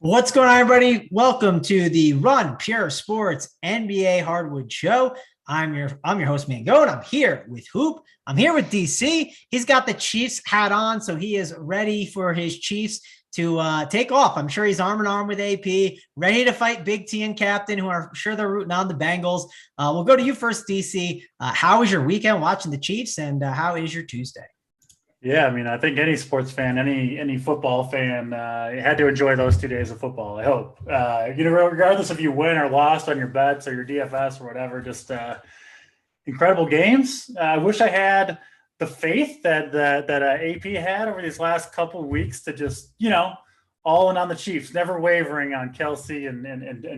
What's going on, everybody? Welcome to the Run Pure Sports NBA Hardwood Show. I'm your host, Mango, and I'm here with Hoop. I'm here with DC. He's got the Chiefs hat on, so he is ready for his Chiefs to take off. I'm sure he's arm in arm with AP, ready to fight BigT and Captain, who are sure they're rooting on the Bengals. We'll go to you first, DC. How was your weekend watching the Chiefs, and how is your Tuesday? Yeah, I mean, I think any sports fan, any football fan, had to enjoy those 2 days of football. I hope, regardless if you win or lost on your bets or your DFS or whatever, just incredible games. I wish I had the faith that AP had over these last couple of weeks to just, all in on the Chiefs, never wavering on Kelsey and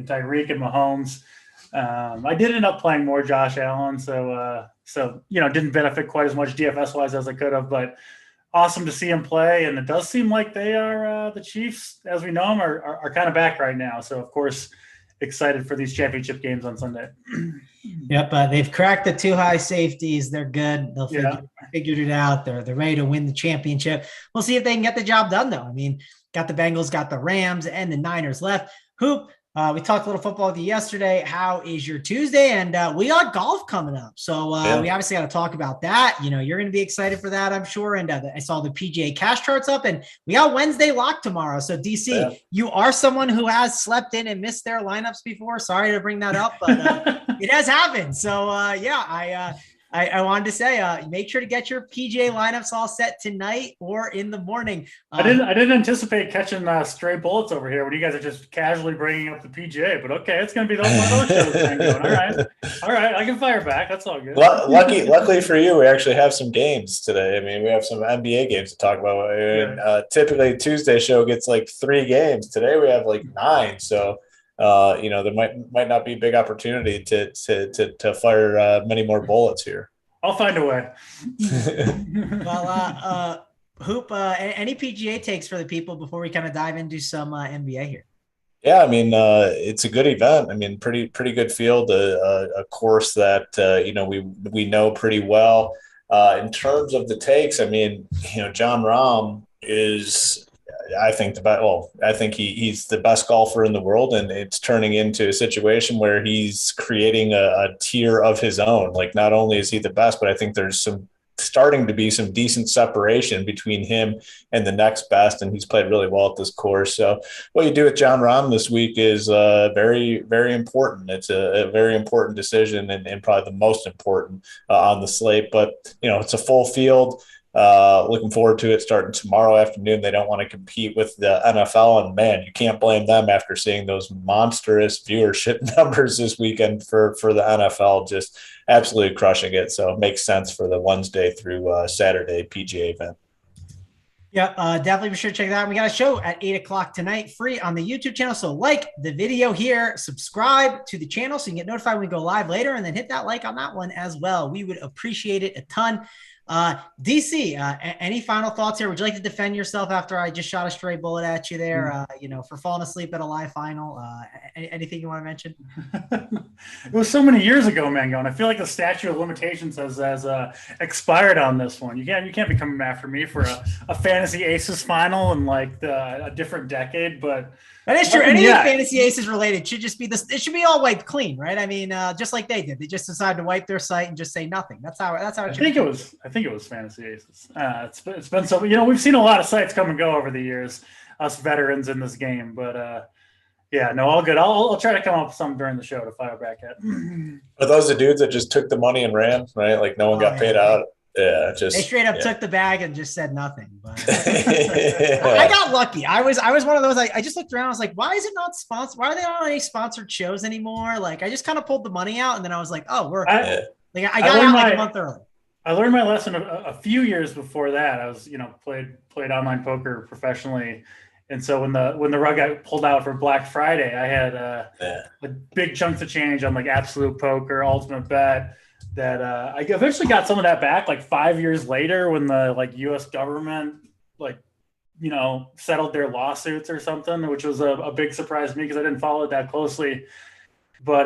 Tyreek and Mahomes. I did end up playing more Josh Allen, so didn't benefit quite as much DFS wise as I could have, but awesome to see him play. And it does seem like they are the Chiefs, as we know them, are kind of back right now. So of course, excited for these championship games on Sunday. Yep, they've cracked the two high safeties. They're good. They'll figured it out. They're ready to win the championship. We'll see if they can get the job done, though. I mean, got the Bengals, got the Rams, and the Niners left. Hoop. We talked a little football with you yesterday. How is your Tuesday? And we got golf coming up. So we obviously got to talk about that. You're going to be excited for that, I'm sure. And I saw the PGA cash charts up, and we got Wednesday lock tomorrow. So DC, you are someone who has slept in and missed their lineups before. Sorry to bring that up, but it has happened. So I wanted to say, make sure to get your PGA lineups all set tonight or in the morning. I didn't anticipate catching stray bullets over here when you guys are just casually bringing up the PGA, but okay, it's going to be one of those shows going. All right, I can fire back. That's all good. Luckily for you, we actually have some games today. I mean, we have some NBA games to talk about. And, typically, Tuesday show gets like 3 games. Today we have like 9. So. There might not be a big opportunity to fire many more bullets here. I'll find a way. Well, Hoop, any PGA takes for the people before we kind of dive into some NBA here? Yeah, I mean, it's a good event. I mean, pretty good field, a course that we know pretty well. In terms of the takes, I mean, Jon Rahm is. I think he's the best golfer in the world, and it's turning into a situation where he's creating a tier of his own. Like, not only is he the best, but I think there's starting to be some decent separation between him and the next best, and he's played really well at this course. So what you do with Jon Rahm this week is very, very important. It's a very important decision and probably the most important on the slate. But, it's a full field. Looking forward to it starting tomorrow afternoon. They don't want to compete with the NFL, and man, you can't blame them after seeing those monstrous viewership numbers this weekend for the NFL, just absolutely crushing it. So it makes sense for the Wednesday through Saturday PGA event. Yeah, definitely be sure to check that out. We got a show at 8:00 tonight, free on the YouTube channel. So like the video here, subscribe to the channel so you can get notified when we go live later, and then hit that like on that one as well. We would appreciate it a ton. DC, any final thoughts here? Would you like to defend yourself after I just shot a stray bullet at you there, for falling asleep at a live final? Anything you want to mention? It was so many years ago, Mango, and I feel like the statute of limitations has expired on this one. You can't be coming after me for a fantasy aces final in like a different decade, but that is true. Anything fantasy aces related should just be this. It should be all wiped clean, right? I mean, just like they did. They just decided to wipe their site and just say nothing. That's how it should be. I think it was fantasy aces. It's been so. We've seen a lot of sites come and go over the years, us veterans in this game. But all good. I'll try to come up with something during the show to fire back at. Are those the dudes that just took the money and ran? Right, like no one got paid out. Yeah, they straight up took the bag and just said nothing. But I got lucky. I was one of those. I just looked around. I was like, why is it not sponsored? Why are they not on any sponsored shows anymore? Like, I just kind of pulled the money out, and then I was like, oh, I got out like a month early. I learned my lesson a few years before that. I was, played online poker professionally. And so when the rug got pulled out for Black Friday, I had big chunks of change on like Absolute Poker, Ultimate Bet, that I eventually got some of that back like 5 years later when the U.S. government settled their lawsuits or something, which was a big surprise to me because I didn't follow it that closely. But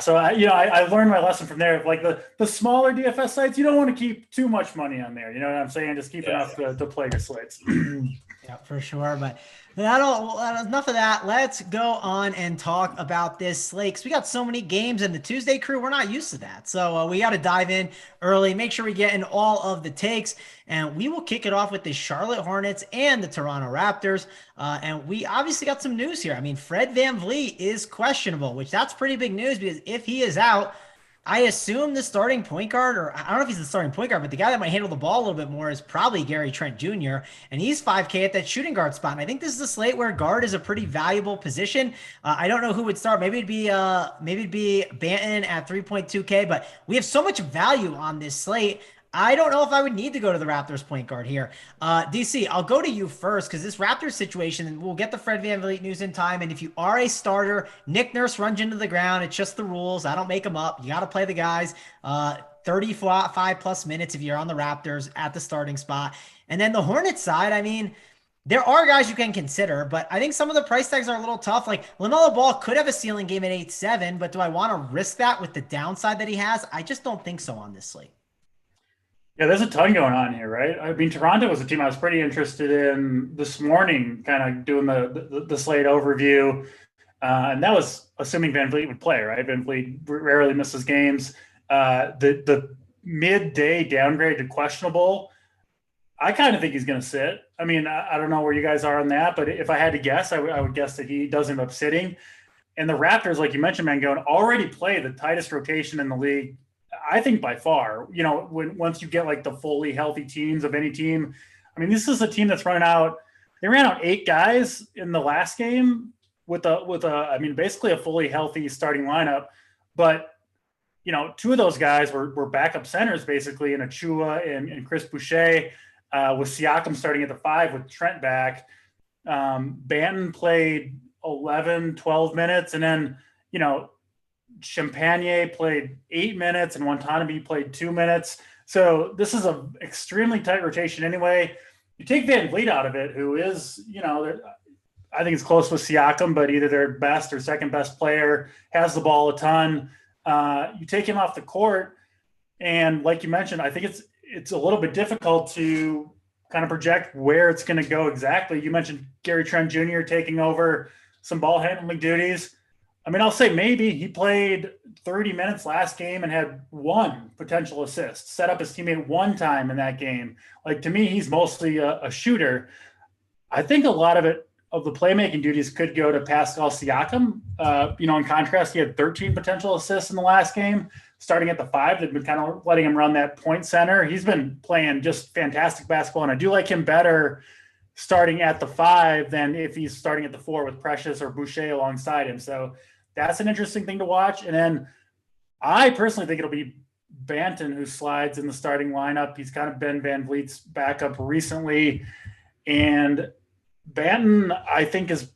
so I learned my lesson from there. Like the smaller DFS sites, you don't want to keep too much money on there. You know what I'm saying? Just keep enough to play your slates. Yeah, for sure. But enough of that. Let's go on and talk about this slate. 'Cause we got so many games, and the Tuesday crew, we're not used to that. So we got to dive in early, make sure we get in all of the takes. And we will kick it off with the Charlotte Hornets and the Toronto Raptors. And we obviously got some news here. I mean, Fred VanVleet is questionable, which that's pretty big news because if he is out, I assume the starting point guard, or I don't know if he's the starting point guard, but the guy that might handle the ball a little bit more is probably Gary Trent Jr. And he's 5K at that shooting guard spot. And I think this is a slate where guard is a pretty valuable position. I don't know who would start. Maybe it'd be Banton at 3.2K, but we have so much value on this slate. I don't know if I would need to go to the Raptors point guard here. DC, I'll go to you first because this Raptors situation, and we'll get the Fred VanVleet news in time. And if you are a starter, Nick Nurse runs into the ground. It's just the rules. I don't make them up. You got to play the guys 35 plus minutes if you're on the Raptors at the starting spot. And then the Hornets side, I mean, there are guys you can consider, but I think some of the price tags are a little tough. Like LaMelo Ball could have a ceiling game at 8-7, but do I want to risk that with the downside that he has? I just don't think so on this slate. Yeah, there's a ton going on here, right? I mean, Toronto was a team I was pretty interested in this morning, kind of doing the slate overview. And that was assuming VanVleet would play, right? VanVleet rarely misses games. The midday downgrade to questionable, I kind of think he's going to sit. I mean, I don't know where you guys are on that, but if I had to guess, I would guess that he does end up sitting. And the Raptors, like you mentioned, Mangone, already play the tightest rotation in the league, I think by far. You know, once you get like the fully healthy teams of any team, I mean, this is a team that's running out. They ran out 8 guys in the last game with I mean, basically a fully healthy starting lineup. But, you know, 2 of those guys were backup centers basically in Achua and Chris Boucher, with Siakam starting at the 5 with Trent back. Banton played 11, 12 minutes. And then, you know, Champagne played 8 minutes and Watanabe played 2 minutes. So this is an extremely tight rotation anyway. You take VanVleet out of it, who is, you know, I think it's close with Siakam, but either their best or second best player, has the ball a ton. You take him off the court, and like you mentioned, I think it's a little bit difficult to kind of project where it's going to go exactly. You mentioned Gary Trent Jr. taking over some ball handling duties. I mean, I'll say maybe he played 30 minutes last game and had 1 potential assist, set up his teammate 1 time in that game. Like, to me, he's mostly a shooter. I think a lot of the playmaking duties could go to Pascal Siakam. You know, in contrast, he had 13 potential assists in the last game, starting at the 5. They've been kind of letting him run that point center. He's been playing just fantastic basketball, and I do like him better starting at the 5 than if he's starting at the 4 with Precious or Boucher alongside him. So that's an interesting thing to watch. And then I personally think it'll be Banton who slides in the starting lineup. He's kind of been VanVleet's backup recently. And Banton, I think, is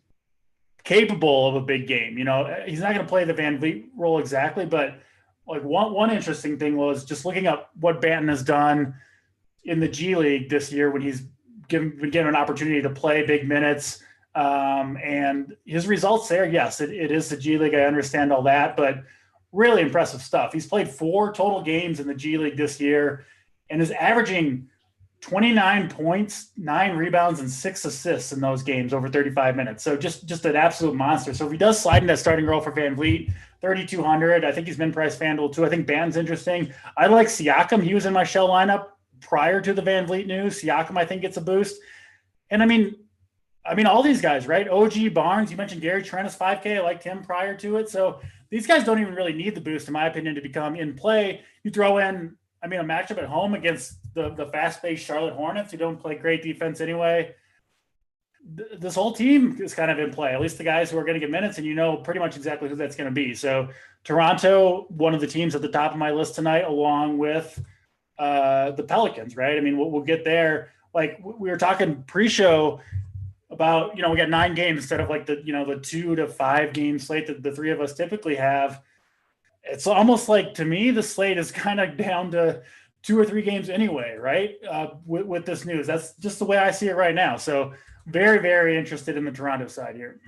capable of a big game. You know, he's not going to play the VanVleet role exactly, but like one interesting thing was just looking up what Banton has done in the G League this year when he's been given an opportunity to play big minutes. And his results there, yes, it is the G League. I understand all that, but really impressive stuff. He's played 4 total games in the G League this year and is averaging 29 points, 9 rebounds, and 6 assists in those games over 35 minutes. So just an absolute monster. So if he does slide in that starting role for VanVleet, 3,200, I think he's been priced FanDuel too. I think Banton's interesting. I like Siakam. He was in my shell lineup prior to the VanVleet news. Siakam, I think, gets a boost. And I mean, all these guys, right? OG, Barnes, you mentioned Gary Trent is 5K. I liked him prior to it. So these guys don't even really need the boost, in my opinion, to become in play. You throw in, I mean, a matchup at home against the fast-paced Charlotte Hornets, who don't play great defense anyway. This whole team is kind of in play, at least the guys who are going to get minutes, and you know pretty much exactly who that's going to be. So Toronto, one of the teams at the top of my list tonight, along with the Pelicans, right? I mean, we'll get there. Like we were talking pre-show about, you know, we got 9 games instead of like the 2 to 5 game slate that the 3 of us typically have. It's almost like, to me, the slate is kind of down to 2 or 3 games anyway, right? With this news, that's just the way I see it right now. So very, very interested in the Toronto side here.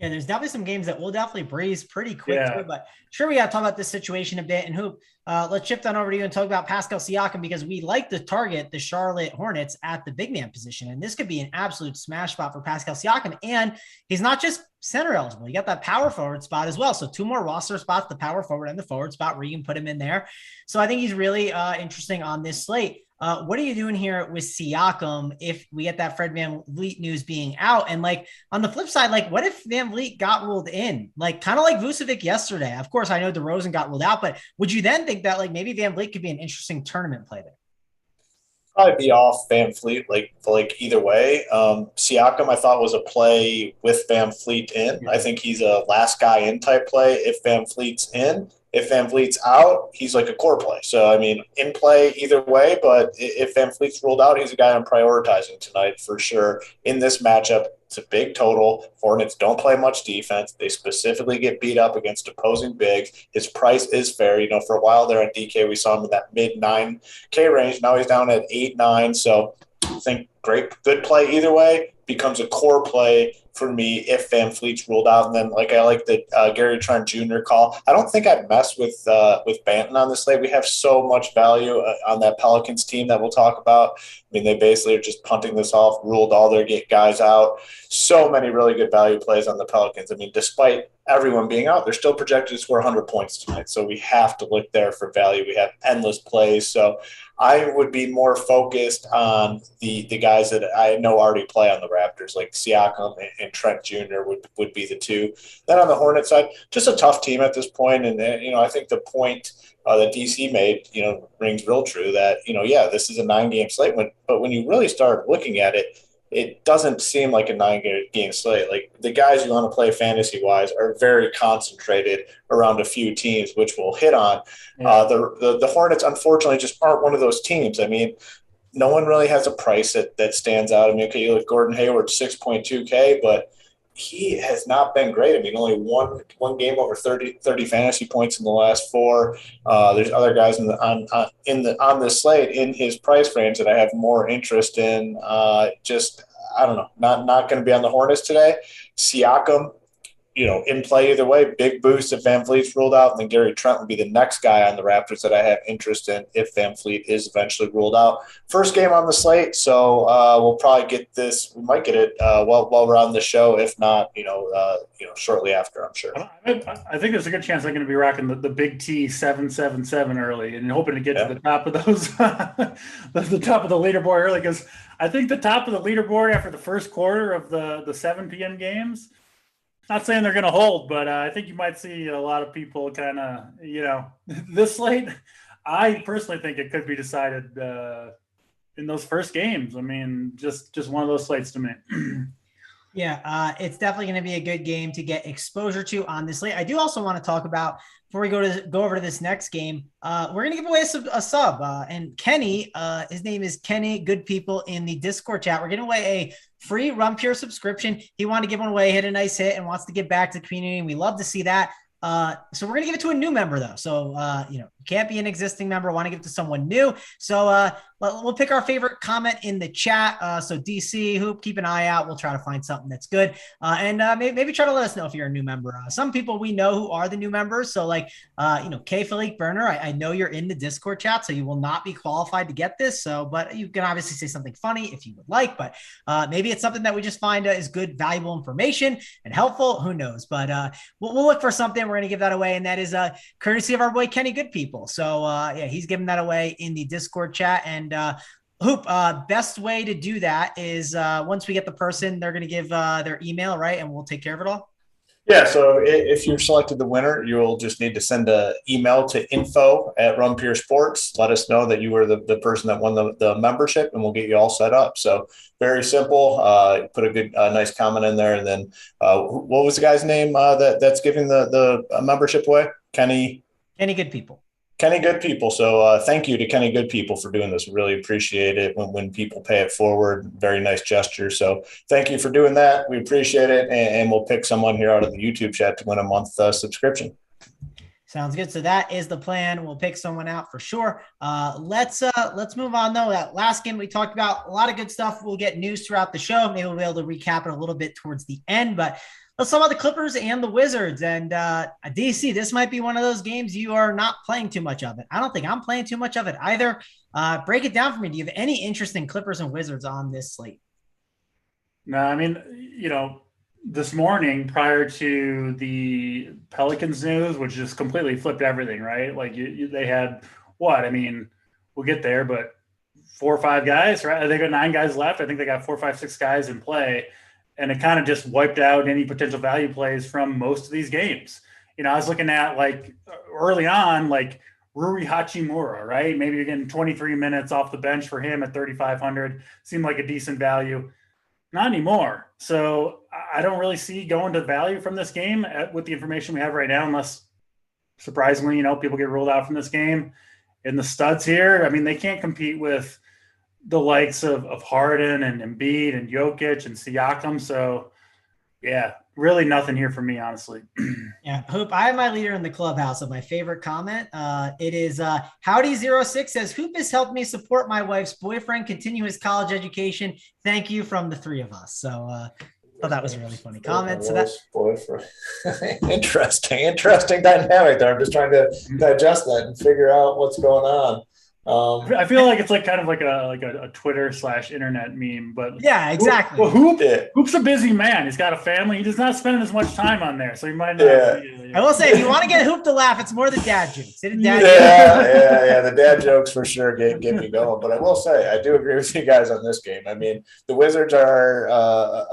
Yeah, there's definitely some games that we'll definitely breeze pretty quick through, but sure, we got to talk about this situation a bit. And Hoop, let's shift on over to you and talk about Pascal Siakam, because we like to target the Charlotte Hornets at the big man position. And this could be an absolute smash spot for Pascal Siakam. And he's not just center eligible. You got that power forward spot as well. So 2 more roster spots, the power forward and the forward spot, where you can put him in there. So I think he's really interesting on this slate. What are you doing here with Siakam if we get that Fred VanVleet news being out? And like on the flip side, like what if VanVleet got ruled in? Like kind of like Vucevic yesterday. Of course, I know DeRozan got ruled out, but would you then think that like maybe VanVleet could be an interesting tournament play there? Probably be off VanVleet, like either way. Siakam, I thought, was a play with VanVleet in. I think he's a last guy in type play if VanVleet's in. If VanVleet's out, he's like a core play. So, I mean, in play either way, but if VanVleet's ruled out, he's a guy I'm prioritizing tonight for sure. In this matchup, it's a big total. Hornets don't play much defense. They specifically get beat up against opposing bigs. His price is fair. You know, for a while there on DK, we saw him in that mid-9K range. Now he's down at 8-9. So I think good play either way. Becomes a core play for me if VanVleet's ruled out. And then I like the Gary Trent Jr. call. I don't think I'd mess with Banton on this slate. We have so much value on that Pelicans team that we'll talk about. I mean, they basically are just punting this off, ruled all their guys out. So many really good value plays on the Pelicans. I mean, despite everyone being out, they're still projected to score 100 points tonight. So we have to look there for value. We have endless plays. So I would be more focused on the guys that I know already play on the Raptors, like Siakam and Trent Jr. would be the two. Then on the Hornets side, just a tough team at this point. And, I think the point that DC made, rings real true that, this is a 9-game slate. But when you really start looking at it, it doesn't seem like a 9-game slate. Like the guys you want to play fantasy-wise are very concentrated around a few teams, which we'll hit on. Yeah. The Hornets, unfortunately, just aren't one of those teams. I mean, no one really has a price that stands out. I mean, okay, you look Gordon Hayward, 6.2K, but he has not been great. I mean, only one game over 30 fantasy points in the last 4. There's other guys on this slate in his price range that I have more interest in. I don't know, not going to be on the Hornets today. Siakam, in play either way. Big boost if VanVleet's ruled out, and then Gary Trent will be the next guy on the Raptors that I have interest in if VanVleet is eventually ruled out. First game on the slate, so we'll probably get this. We might get it while we're on the show. If not, shortly after, I'm sure. I think there's a good chance I'm going to be rocking the BigT 777 early and hoping to get to the top of those, the top of the leaderboard early, because I think the top of the leaderboard after the first quarter of the 7 p.m. games. Not saying they're going to hold, but I think you might see a lot of people kind of, this slate. I personally think it could be decided in those first games. I mean, just one of those slates to me. Yeah, it's definitely going to be a good game to get exposure to on this slate. I do also want to talk about, before we go over to this next game, we're going to give away a sub. And Kenny, his name is Kenny Good People in the Discord chat. We're giving away a free Run Pure subscription. He wanted to give one away, hit a nice hit, and wants to give back to the community. And we love to see that. So we're going to give it to a new member, though. So, can't be an existing member. Want to give it to someone new. So we'll pick our favorite comment in the chat. So DC, Hoop, keep an eye out. We'll try to find something that's good. And maybe try to let us know if you're a new member. Some people we know who are the new members. So K. Philippe Burner, I know you're in the Discord chat, so you will not be qualified to get this. So, but you can obviously say something funny if you would like, but maybe it's something that we just find is good, valuable information and helpful. Who knows? But we'll look for something. We're going to give that away. And that is courtesy of our boy, Kenny Good People. So he's giving that away in the Discord chat. And Hoop, best way to do that is once we get the person, they're going to give their email, right? And we'll take care of it all. Yeah, so if you're selected the winner, you'll just need to send an email to info@RunPureSports. Let us know that you were the person that won the membership, and we'll get you all set up. So very simple. Put a good, nice comment in there. And then what was the guy's name that's giving the membership away? Kenny Good People. Kenny Good People. So thank you to Kenny Good People for doing this. Really appreciate it when people pay it forward. Very nice gesture. So thank you for doing that. We appreciate it. And we'll pick someone here out of the YouTube chat to win a month subscription. Sounds good. So that is the plan. We'll pick someone out for sure. Let's move on though. That last game we talked about, a lot of good stuff. We'll get news throughout the show. Maybe we'll be able to recap it a little bit towards the end, but Let's talk about the Clippers and the Wizards. And DC, this might be one of those games you are not playing too much of it. I don't think I'm playing too much of it either. Break it down for me. Do you have any interest in Clippers and Wizards on this slate? No, I mean, this morning prior to the Pelicans news, which just completely flipped everything, right? Like they had what? I mean, we'll get there, but 4 or 5 guys, right? They got 9 guys left. I think they got 4, 5, 6 guys in play. And it kind of just wiped out any potential value plays from most of these games. I was looking at like early on, like Rui Hachimura, right? Maybe you're getting 23 minutes off the bench for him at 3,500. Seemed like a decent value. Not anymore. So I don't really see going to value from this game with the information we have right now, unless surprisingly, people get ruled out from this game. And the studs here, I mean, they can't compete with the likes of Harden and Embiid and Jokic and Siakam. So, yeah, really nothing here for me, honestly. Yeah, Hoop, I have my leader in the clubhouse of my favorite comment. It is Howdy06 says, Hoop has helped me support my wife's boyfriend, continue his college education. Thank you from the 3 of us. So thought that was a really funny comment. So that's interesting dynamic there. I'm just trying to digest that and figure out what's going on. I feel like it's like kind of like a Twitter/internet meme, but yeah, exactly. Hoop's a busy man. He's got a family. He does not spend as much time on there, so he might not. Yeah. I will say, if you want to get Hoop to laugh, it's more the dad jokes. The dad jokes for sure get me going. But I will say, I do agree with you guys on this game. I mean, the Wizards are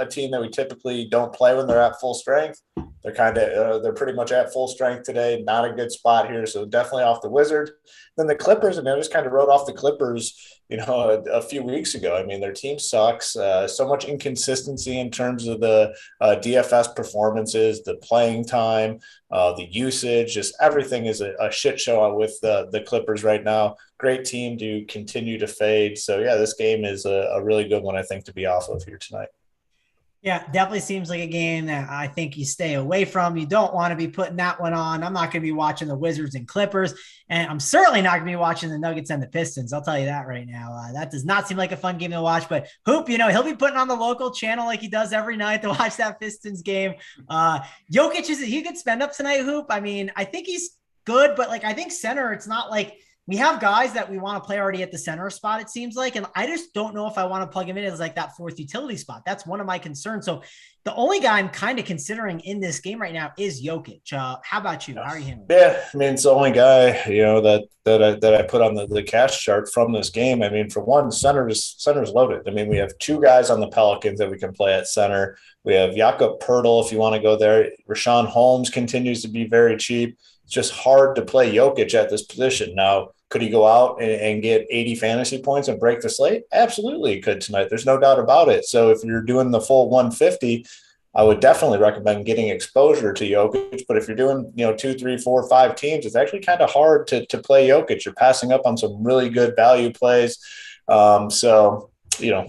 a team that we typically don't play when they're at full strength. They're they're pretty much at full strength today. Not a good spot here, so definitely off the Wizards. Then the Clippers, I just kind of wrote off the Clippers, a few weeks ago. I mean, their team sucks. So much inconsistency in terms of the DFS performances, the playing time, the usage, just everything is a shit show with the Clippers right now. Great team to continue to fade. So, yeah, this game is a really good one, I think, to be off of here tonight. Yeah, definitely seems like a game that I think you stay away from. You don't want to be putting that one on. I'm not going to be watching the Wizards and Clippers, and I'm certainly not going to be watching the Nuggets and the Pistons. I'll tell you that right now. That does not seem like a fun game to watch, but Hoop, he'll be putting on the local channel like he does every night to watch that Pistons game. Jokic, he could spend up tonight, Hoop. I mean, I think he's good, but I think center, it's not like we have guys that we want to play already at the center spot, it seems like, and I just don't know if I want to plug him in as like that 4th utility spot. That's one of my concerns. So the only guy I'm kind of considering in this game right now is Jokic. How about you? How are you handling? Yeah, I mean, it's the only guy, that I put on the cash chart from this game. I mean, for one, center's loaded. I mean, we have 2 guys on the Pelicans that we can play at center. We have Jakob Poeltl if you want to go there. Rashawn Holmes continues to be very cheap. It's just hard to play Jokic at this position. Now, could he go out and get 80 fantasy points and break the slate? Absolutely he could tonight. There's no doubt about it. So if you're doing the full 150, I would definitely recommend getting exposure to Jokic. But if you're doing, 2, 3, 4, 5 teams, it's actually kind of hard to play Jokic. You're passing up on some really good value plays.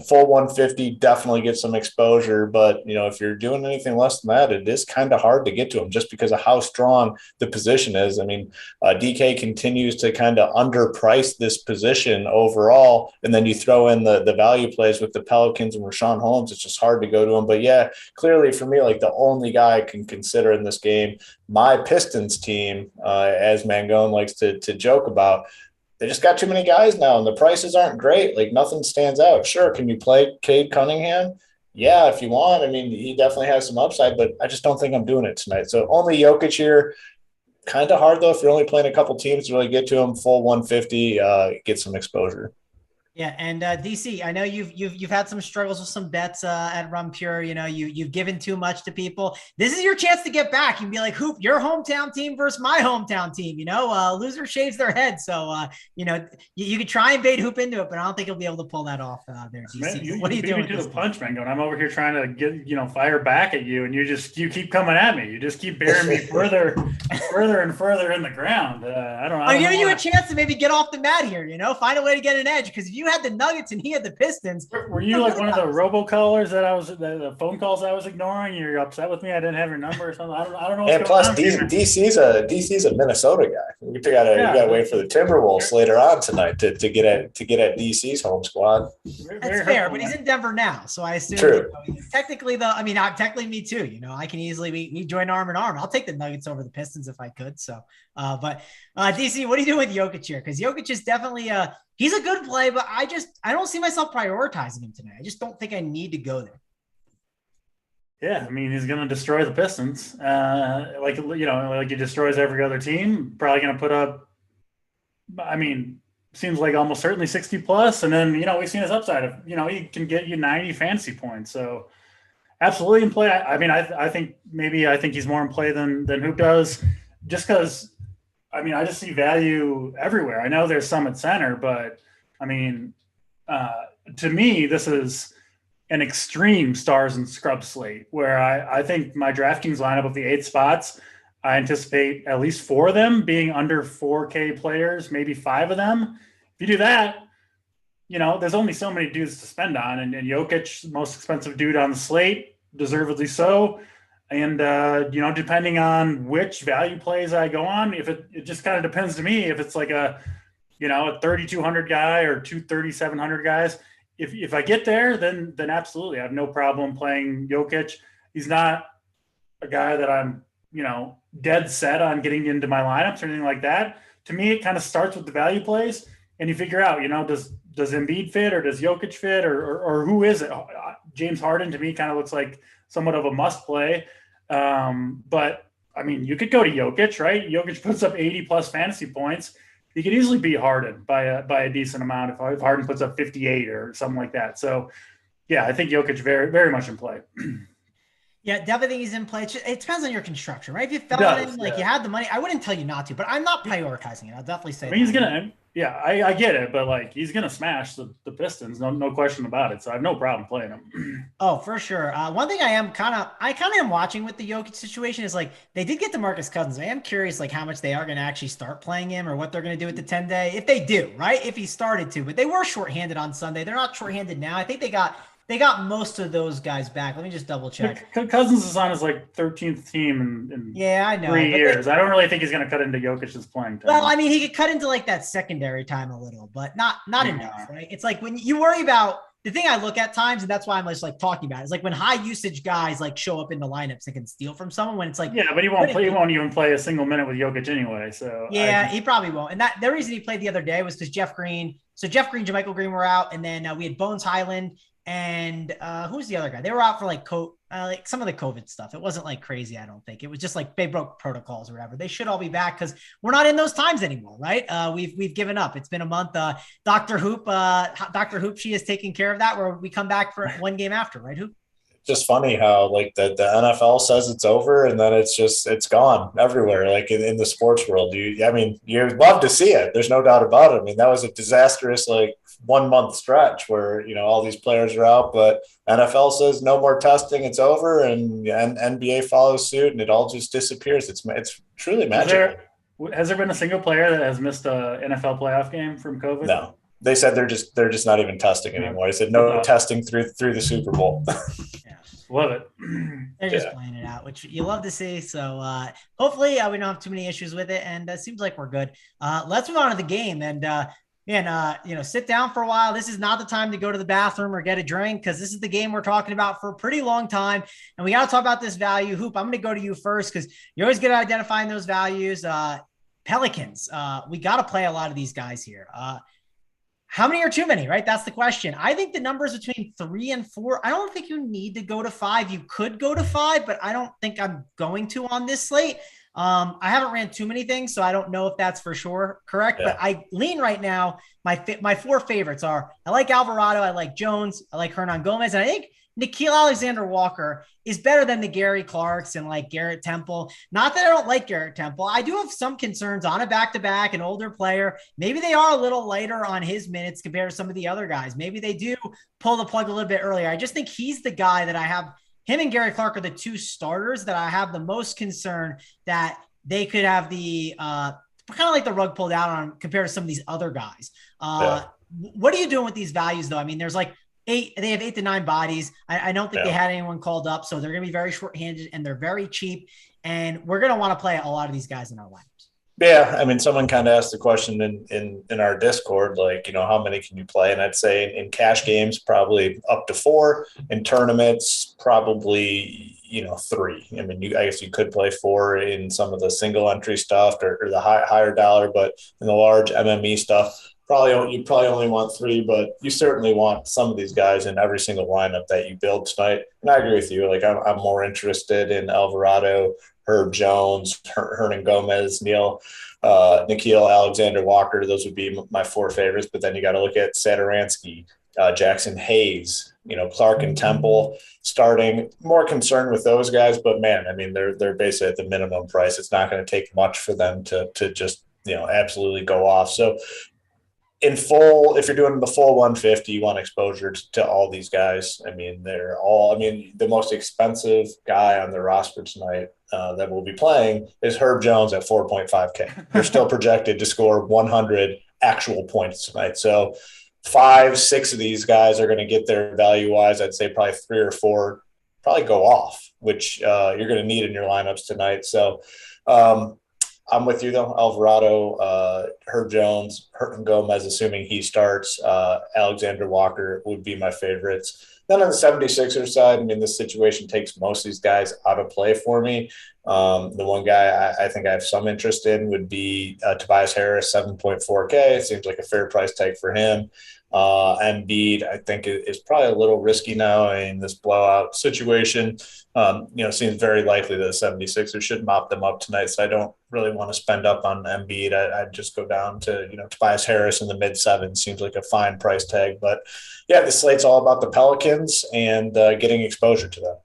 Full 150, definitely get some exposure. But, if you're doing anything less than that, it is kind of hard to get to him just because of how strong the position is. I mean, DK continues to kind of underprice this position overall. And then you throw in the value plays with the Pelicans and Rashawn Holmes. It's just hard to go to him. But, yeah, clearly for me, like the only guy I can consider in this game, my Pistons team, as Mangone likes to joke about, they just got too many guys now, and the prices aren't great. Like, nothing stands out. Sure, can you play Cade Cunningham? Yeah, if you want. I mean, he definitely has some upside, but I just don't think I'm doing it tonight. So only Jokic here. Kind of hard, though, if you're only playing a couple teams to really get to him. Full 150, get some exposure. Yeah, and DC, I know you've had some struggles with some bets at Rum Pure. You've given too much to people. This is your chance to get back. You can be like, Hoop, your hometown team versus my hometown team. Loser shaves their head. So you could try and bait Hoop into it, but I don't think he'll be able to pull that off there. DC, man, what are you doing? To the punch, man. I'm over here trying to get fire back at you, and you keep coming at me. You just keep burying me further and further in the ground. I don't. I'm giving you a chance to maybe get off the mat here. Find a way to get an edge, because if you You had the Nuggets and he had the Pistons. Were you like one of the robocallers that the phone calls I was ignoring? You're upset with me. I didn't have your number or something. I don't know. And plus, DC's a Minnesota guy. You gotta wait for the Timberwolves later on tonight to get at DC's home squad. That's fair, but he's in Denver now, so I assume. True. Technically, though, I mean, technically me too. I can easily we join arm in arm. I'll take the Nuggets over the Pistons if I could. So, but DC, what do you do with Jokic here? Because Jokic is definitely he's a good play, but I don't see myself prioritizing him tonight. I just don't think I need to go there. Yeah, I mean, he's going to destroy the Pistons. Like he destroys every other team. Probably going to put up, I mean, seems like almost certainly 60 plus. And then, we've seen his upside of, he can get you 90 fantasy points. So absolutely in play. I think he's more in play than Hoop does, just because, I just see value everywhere. I know there's some at center, but I mean, to me, this is an extreme stars and scrub slate where I think my DraftKings lineup of the 8 spots, I anticipate at least 4 of them being under 4K players, maybe 5 of them. If you do that, there's only so many dudes to spend on, and Jokic, the most expensive dude on the slate, deservedly so. And, depending on which value plays I go on, if it just kind of depends to me if it's like a 3,200 guy or 3,700 guys. If I get there, then absolutely, I have no problem playing Jokic. He's not a guy that I'm, dead set on getting into my lineups or anything like that. To me, it kind of starts with the value plays, and you figure out, does Embiid fit or does Jokic fit or who is it? James Harden to me kind of looks like somewhat of a must play. But I mean, you could go to Jokic, right? Jokic puts up 80 plus fantasy points. He could easily beat Harden by a decent amount if Harden puts up 58 or something like that. So, yeah, I think Jokic very, very much in play. Yeah, definitely think he's in play. It depends on your construction, right? If you fell in, you had the money, I wouldn't tell you not to, but I'm not prioritizing it. I'll definitely say he's going to – I get it, but he's going to smash the Pistons, no question about it. So I have no problem playing him. Oh, for sure. One thing I kind of am watching with the Jokic situation is they did get DeMarcus Cousins. I am curious how much they are going to actually start playing him or what they're going to do with the 10-day. If they do, right? If he started to, but they were shorthanded on Sunday. They're not shorthanded now. I think they got most of those guys back. Let me just double check. Cousins is on his 13th team in I know 3 years. I don't really think he's going to cut into Jokic's playing time. Well, I mean, he could cut into that secondary time a little, but not enough, right? It's when you worry about the thing I look at times, and that's why I'm just talking about it, is when high usage guys show up in the lineups and can steal from someone when it's but he won't play. He won't even play a single minute with Jokic anyway. So he probably won't. And the reason he played the other day was because Jeff Green, JaMychal Green were out, and then we had Bones Highland. And who's the other guy? They were out for some of the COVID stuff. It wasn't crazy, I don't think. It was just they broke protocols or whatever. They should all be back because we're not in those times anymore, right? We've given up. It's been a month. Dr. Hoop, she is taking care of that, where we come back for one game after, right, Hoop? Just funny how the NFL says it's over and then it's gone everywhere. In the sports world, you'd love to see it. There's no doubt about it. I mean, that was a disastrous 1 month stretch where all these players are out, but NFL says no more testing, it's over, and NBA follows suit, and it all just disappears. It's truly magical. Has there been a single player that has missed a NFL playoff game from COVID? No. They said they're just not even testing anymore. They said no testing through the Super Bowl. Yeah. Love it. They're just playing it out, which you love to see. So hopefully we don't have too many issues with it, and it seems like we're good. Let's move on to the game, and sit down for a while. This is not the time to go to the bathroom or get a drink, because this is the game we're talking about for a pretty long time, and we got to talk about this value. Hoop, I'm going to go to you first because you're always good at identifying those values. Pelicans, we got to play a lot of these guys here. How many are too many, right? That's the question. I think the number is between 3 and 4. I don't think you need to go to 5. You could go to 5, but I don't think I'm going to on this slate. I haven't ran too many things, so I don't know if that's for sure correct, but I lean right now. My 4 favorites are, I like Alvarado, I like Jones, I like Hernan Gomez, and I think Nickeil Alexander-Walker is better than the Gary Clarks and Garrett Temple. Not that I don't like Garrett Temple. I do have some concerns on a back-to-back, an older player. Maybe they are a little lighter on his minutes compared to some of the other guys. Maybe they do pull the plug a little bit earlier. I just think he's the guy that I have. Him and Gary Clark are the 2 starters that I have the most concern that they could have the kind of the rug pulled out on compared to some of these other guys. what are you doing with these values though? I mean, there's like they have 8 to 9 bodies. I don't think they had anyone called up, so they're going to be very short-handed and they're very cheap. And we're going to want to play a lot of these guys in our lineups. Yeah, I mean, someone kind of asked the question in our Discord, like, how many can you play? And I'd say in cash games, probably up to 4. In tournaments, probably 3. I mean, I guess you could play 4 in some of the single entry stuff or the higher dollar, but in the large MME stuff, you probably only want 3. But you certainly want some of these guys in every single lineup that you build tonight. And I agree with you. Like, I'm more interested in Alvarado, Herb Jones, Hernan Gomez, Nikhil Alexander Walker. Those would be my 4 favorites. But then you got to look at Satoransky, Jackson Hayes, Clark and Temple starting. More concerned with those guys. But, man, I mean, they're basically at the minimum price. It's not going to take much for them to just, absolutely go off. So, in full, if you're doing the full 150, you want exposure to all these guys. I mean, the most expensive guy on the roster tonight that will be playing is Herb Jones at 4.5K. They're still projected to score 100 actual points tonight. So 5-6 of these guys are going to get their value-wise. I'd say probably 3 or 4 probably go off, which you're going to need in your lineups tonight. So, I'm with you, though. Alvarado, Herb Jones, Hernan Gomez, assuming he starts, Alexander Walker would be my favorites. Then on the 76ers side, I mean, this situation takes most of these guys out of play for me. The one guy I think I have some interest in would be Tobias Harris, 7.4K. It seems like a fair price tag for him. Embiid, I think, is probably a little risky now in this blowout situation. Seems very likely that the 76ers should mop them up tonight, so I don't really want to spend up on Embiid. I'd just go down to, Tobias Harris in the mid-7s. Seems like a fine price tag. But, yeah, the slate's all about the Pelicans and getting exposure to them.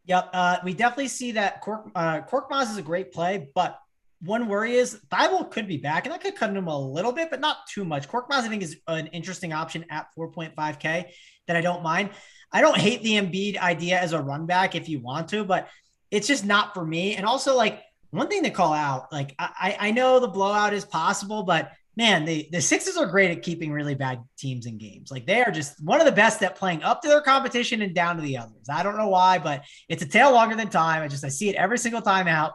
Yep, we definitely see that Korkmaz is a great play, but one worry is Thibault could be back, and that could cut him a little bit, but not too much. Korkmaz, I think, is an interesting option at 4.5K that I don't mind. I don't hate the Embiid idea as a run back if you want to, but it's just not for me. And also, like, one thing to call out, like, I know the blowout is possible, but man, the Sixers are great at keeping really bad teams in games. Like, they are just one of the best at playing up to their competition and down to the others. I don't know why, but it's a tale longer than time. I see it every single time out.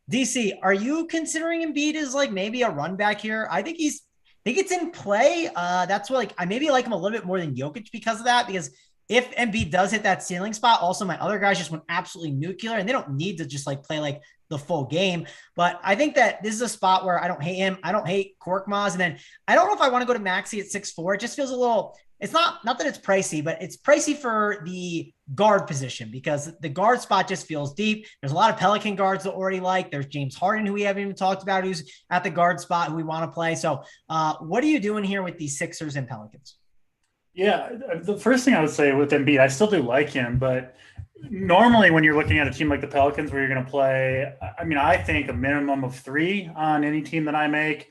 DC, are you considering Embiid as like maybe a run back here? I think it's in play. That's what, like, I maybe like him a little bit more than Jokic because of that, because if Embiid does hit that ceiling spot, also my other guys just went absolutely nuclear and they don't need to just like play like the full game. But I think that this is a spot where I don't hate him. I don't hate Korkmaz. And then I don't know if I want to go to Maxey at 6'4". It just feels a little, it's not that it's pricey, but it's pricey for the guard position because the guard spot just feels deep. There's a lot of Pelican guards that already like. There's James Harden, who we haven't even talked about, who's at the guard spot, who we want to play. So what are you doing here with the Sixers and Pelicans? Yeah, the first thing I would say with Embiid, I still do like him, but normally when you're looking at a team like the Pelicans where you're going to play, I mean, I think a minimum of 3 on any team that I make,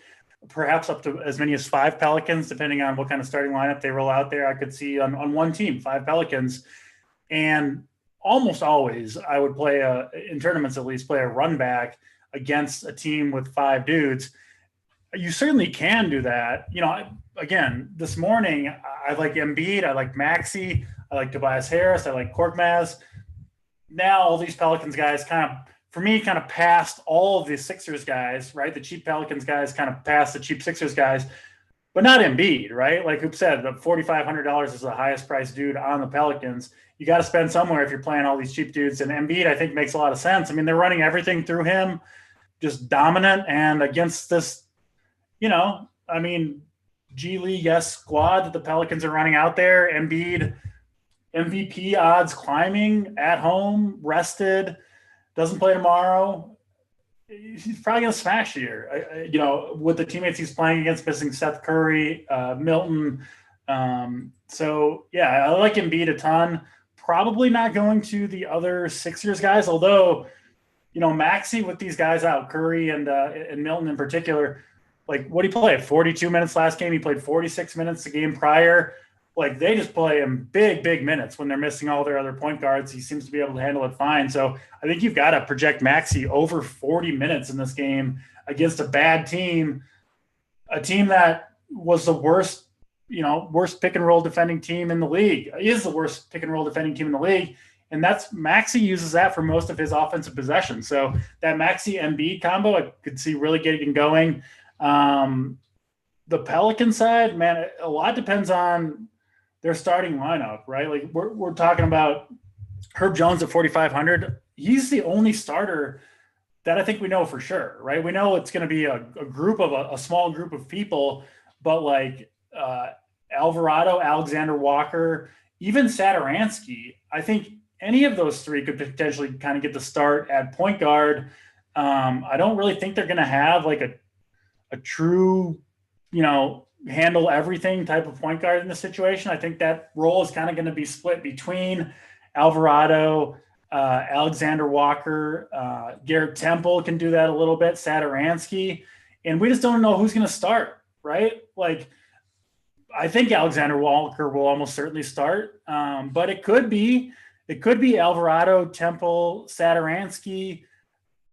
perhaps up to as many as 5 Pelicans, depending on what kind of starting lineup they roll out there. I could see on one team, 5 Pelicans. And almost always I would play in tournaments, at least play a run back against a team with 5 dudes. You certainly can do that. Again, this morning, I like Embiid, I like Maxey, I like Tobias Harris, I like Korkmaz. Now all these Pelicans guys kind of passed all of the Sixers guys, right? The cheap Pelicans guys kind of passed the cheap Sixers guys, but not Embiid, right? Like Hoop said, the $4,500 is the highest priced dude on the Pelicans. You got to spend somewhere if you're playing all these cheap dudes. And Embiid, I think, makes a lot of sense. I mean, they're running everything through him, just dominant. And against this, G League squad that the Pelicans are running out there, Embiid, MVP odds climbing at home, rested, doesn't play tomorrow. He's probably going to smash here, with the teammates he's playing against, missing Seth Curry, Milton. So, yeah, I like Embiid a ton. Probably not going to the other Sixers guys, although, Maxey with these guys out, Curry and Milton in particular, like, what did he play? 42 minutes last game. He played 46 minutes the game prior. Like, they just play him big minutes when they're missing all their other point guards. He seems to be able to handle it fine. So I think you've got to project Maxey over 40 minutes in this game against a bad team, a team that was the worst pick and roll defending team in the league. He is the worst pick and roll defending team in the league. And that's Maxey uses that for most of his offensive possession. So that Maxey Embiid combo, I could see really getting going. The Pelican side, man, a lot depends on their starting lineup, right? Like we're talking about Herb Jones at 4,500. He's the only starter that I think we know for sure, right? We know it's going to be a small group of people, but like Alvarado, Alexander Walker, even Satoransky, I think any of those three could potentially kind of get the start at point guard. I don't really think they're going to have like a true, handle everything type of point guard in this situation. I think that role is kind of going to be split between Alvarado, Alexander Walker, Garrett Temple can do that a little bit, Satoransky, and we just don't know who's going to start, right? Like, I think Alexander Walker will almost certainly start, but it could be Alvarado, Temple, Satoransky,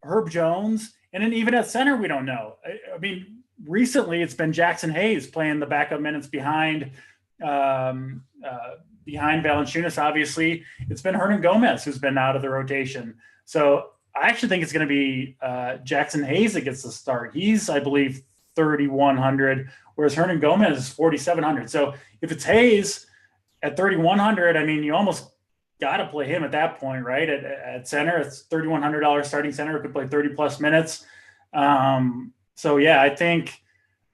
Herb Jones, and then even at center, we don't know. I mean, recently it's been Jackson Hayes playing the backup minutes behind Valanciunas. Obviously, it's been Hernan Gomez who's been out of the rotation. So I actually think it's going to be Jackson Hayes that gets the start. He's, I believe, 3,100, whereas Hernan Gomez is 4,700. So if it's Hayes at 3,100, I mean, you almost got to play him at that point, right? At center, it's $3,100 starting center. It could play 30 plus minutes. So yeah, I think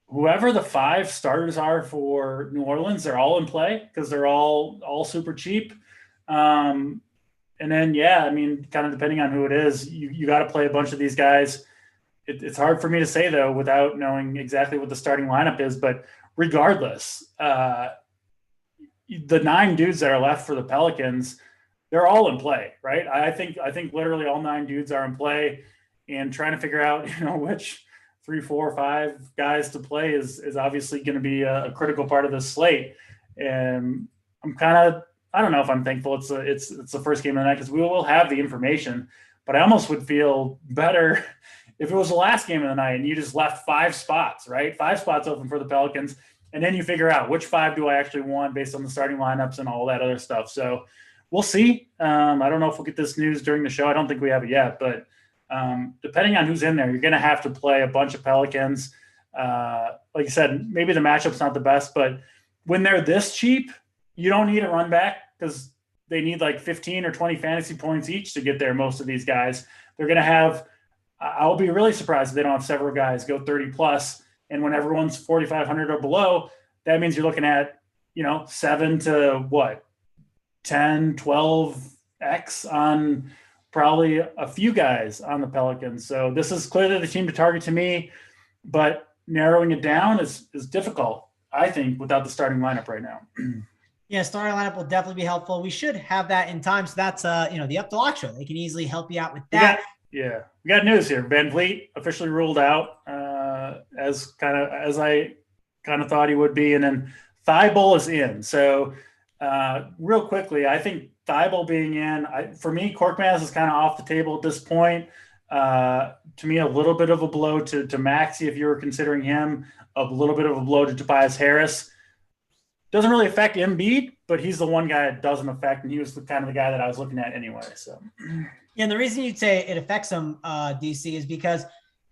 whoever the 5 starters are for New Orleans, they're all in play because they're all super cheap. And then, yeah, I mean, kind of depending on who it is, you got to play a bunch of these guys. It's hard for me to say, though, without knowing exactly what the starting lineup is. But regardless, the 9 dudes that are left for the Pelicans, they're all in play, right? I think literally all 9 dudes are in play, and trying to figure out, which 3, 4, 5 guys to play is obviously going to be a critical part of this slate. And I'm I don't know if I'm thankful it's the first game of the night because we will have the information, but I almost would feel better if it was the last game of the night and you just left 5 spots, right? 5 spots open for the Pelicans. And then you figure out which 5 do I actually want based on the starting lineups and all that other stuff. So we'll see. I don't know if we'll get this news during the show. I don't think we have it yet, but depending on who's in there, you're going to have to play a bunch of Pelicans. Like you said, maybe the matchup's not the best, but when they're this cheap, you don't need a run back because they need like 15 or 20 fantasy points each to get there. Most of these guys, they're going to have, I'll be really surprised if they don't have several guys go 30 plus. And when everyone's 4,500 or below, that means you're looking at, 7 to 10, 12x on probably a few guys on the Pelicans. So this is clearly the team to target to me, but narrowing it down is difficult, I think, without the starting lineup right now. Yeah, starting lineup will definitely be helpful. We should have that in time. So that's, the Up to Lock show. They can easily help you out with that. We got news here. Van Vliet officially ruled out as I kind of thought he would be. And then Thibault is in. So real quickly, I think Thibault being in, for me, Korkmaz is kind of off the table at this point. To me, a little bit of a blow to Maxey if you were considering him, a little bit of a blow to Tobias Harris. Doesn't really affect Embiid, but he's the one guy it doesn't affect, and he was kind of the guy that I was looking at anyway. So, yeah, and the reason you'd say it affects him, DC, is because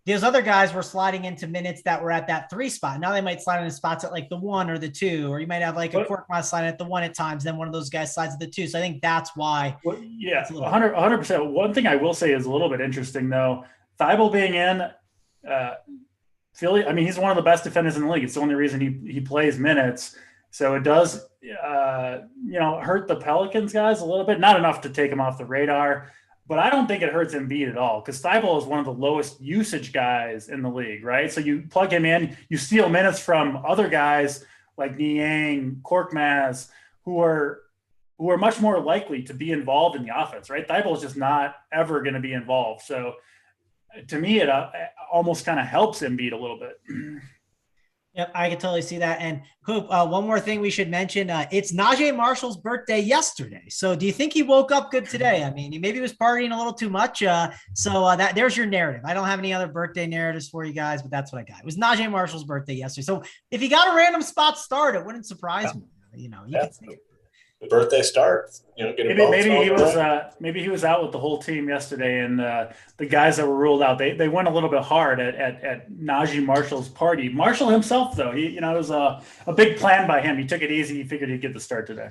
those other guys were sliding into minutes that were at that 3 spot. Now they might slide into spots at like the 1 or the 2, or you might have like a Korkmaz sliding at the 1 at times, then one of those guys slides at the 2. So I think that's why. Well, yeah, 100%. One thing I will say is a little bit interesting, though. Thibault being in, Philly, I mean, he's one of the best defenders in the league. It's the only reason he plays minutes. So it does, hurt the Pelicans guys a little bit. Not enough to take them off the radar, but I don't think it hurts Embiid at all because Thibault is one of the lowest usage guys in the league, right? So you plug him in, you steal minutes from other guys like Niang, Korkmaz, who are much more likely to be involved in the offense, right? Thibault is just not ever going to be involved. So to me, it almost kind of helps Embiid a little bit. Yep, I can totally see that. And Hoop, one more thing we should mention: it's Najee Marshall's birthday yesterday. So, do you think he woke up good today? I mean, he maybe was partying a little too much. That there's your narrative. I don't have any other birthday narratives for you guys, but that's what I got. It was Najee Marshall's birthday yesterday. So, if he got a random spot start, it wouldn't surprise me. You could see it. The birthday start, get maybe he was out with the whole team yesterday, and the guys that were ruled out, they went a little bit hard at Najee Marshall's party. Marshall himself, though, it was a big plan by him. He took it easy. He figured he'd get the start today.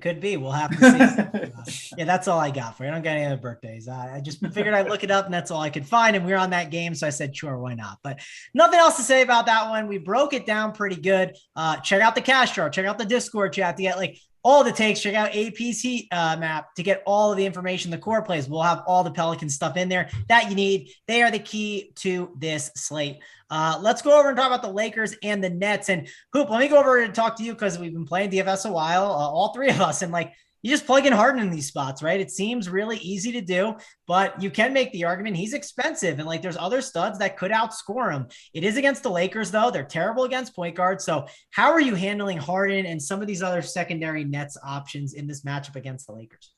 Could be. We'll have to see. Yeah, that's all I got for you. I don't got any other birthdays. I just figured I'd look it up, and that's all I could find. And we were on that game, so I said, sure, why not? But nothing else to say about that one. We broke it down pretty good. Check out the cash chart. Check out the Discord chat to get all the takes. Check out AP's heat map to get all of the information, the core plays. We'll have all the Pelican stuff in there that you need. They are the key to this slate. Let's go over and talk about the Lakers and the Nets. And Hoop, let me go over and talk to you because we've been playing DFS a while, all three of us. And you just plug in Harden in these spots, right? It seems really easy to do, but you can make the argument he's expensive. And there's other studs that could outscore him. It is against the Lakers, though. They're terrible against point guards. So how are you handling Harden and some of these other secondary Nets options in this matchup against the Lakers?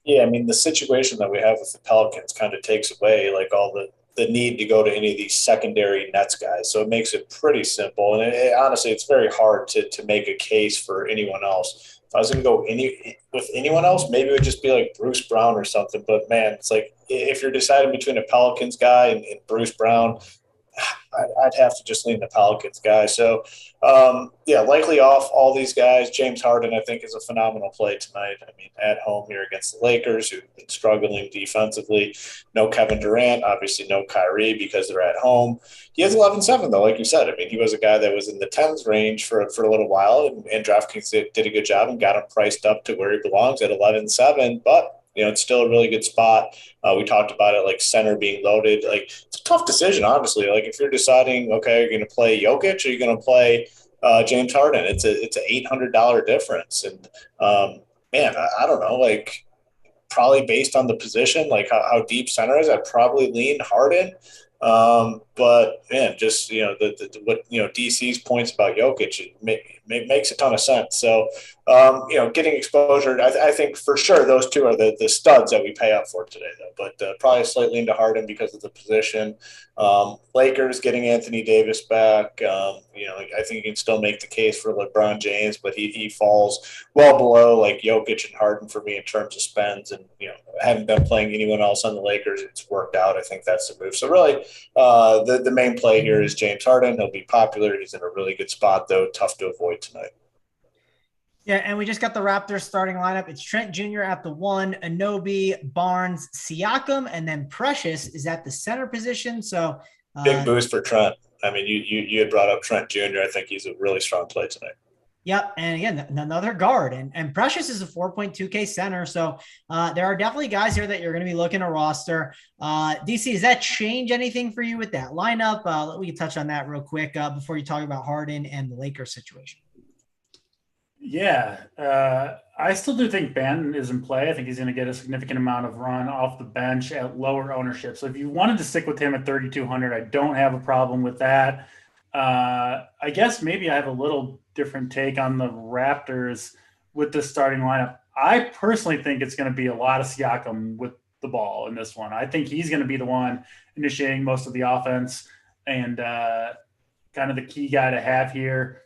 Yeah, I mean, the situation that we have with the Pelicans kind of takes away all the need to go to any of these secondary Nets guys. So it makes it pretty simple. And honestly, it's very hard to make a case for anyone else. If I was going to go with anyone else, maybe it would just be Bruce Brown or something. But, man, it's if you're deciding between a Pelicans guy and Bruce Brown, I'd have to just lean the Pelicans guy. So, likely off all these guys. James Harden, I think, is a phenomenal play tonight. I mean, at home here against the Lakers, who've been struggling defensively. No Kevin Durant, obviously no Kyrie because they're at home. He has 11-7, though, like you said. I mean, he was a guy that was in the 10s range for a little while, and DraftKings did a good job and got him priced up to where he belongs at 11-7. But it's still a really good spot. We talked about it, center being loaded. It's a tough decision, honestly. If you're deciding, okay, you're going to play Jokic or you're going to play James Harden, it's an $800 difference. And, man, I don't know, probably based on the position, how deep center is, I'd probably lean Harden. But man, just what DC's points about Jokic makes a ton of sense. So getting exposure, I think for sure those two are the studs that we pay up for today, though. But probably slightly into Harden because of the position. Lakers getting Anthony Davis back. I think you can still make the case for LeBron James, but he falls well below Jokic and Harden for me in terms of spends. And haven't been playing anyone else on the Lakers. It's worked out. I think that's the move. So really, the main play here is James Harden. He'll be popular. He's in a really good spot, though. Tough to avoid tonight. Yeah, and we just got the Raptors starting lineup. It's Trent Jr. at the 1, Anunoby, Barnes, Siakam, and then Precious is at the center position. So big boost for Trent. I mean, you had brought up Trent Jr. I think he's a really strong play tonight. Yep. And again, another guard and Precious is a 4.2K center. So there are definitely guys here that you're going to be looking to roster. DC, does that change anything for you with that lineup? We can touch on that real quick before you talk about Harden and the Lakers situation. Yeah. I still do think Ben is in play. I think he's going to get a significant amount of run off the bench at lower ownership. So if you wanted to stick with him at 3,200, I don't have a problem with that. I guess maybe I have a little different take on the Raptors with the starting lineup. I personally think it's going to be a lot of Siakam with the ball in this one. I think he's going to be the one initiating most of the offense and kind of the key guy to have here.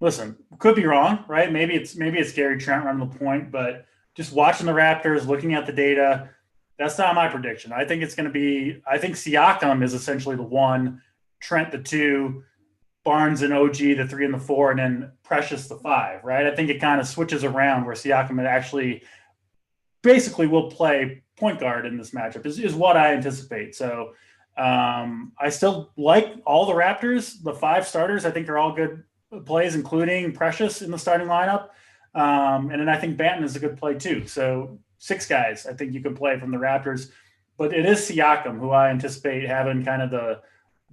Listen, could be wrong, right? Maybe it's Gary Trent running the point, but just watching the Raptors, looking at the data, that's not my prediction. I think Siakam is essentially the 1, Trent the 2, Barnes and OG the 3 and the 4, and then Precious the 5, right? I think it kind of switches around where Siakam actually basically will play point guard in this matchup is what I anticipate. So I still like all the Raptors, the 5 starters. I think they're all good plays, including Precious in the starting lineup. And then I think Banton is a good play too. So 6 guys I think you can play from the Raptors, but it is Siakam who I anticipate having kind of the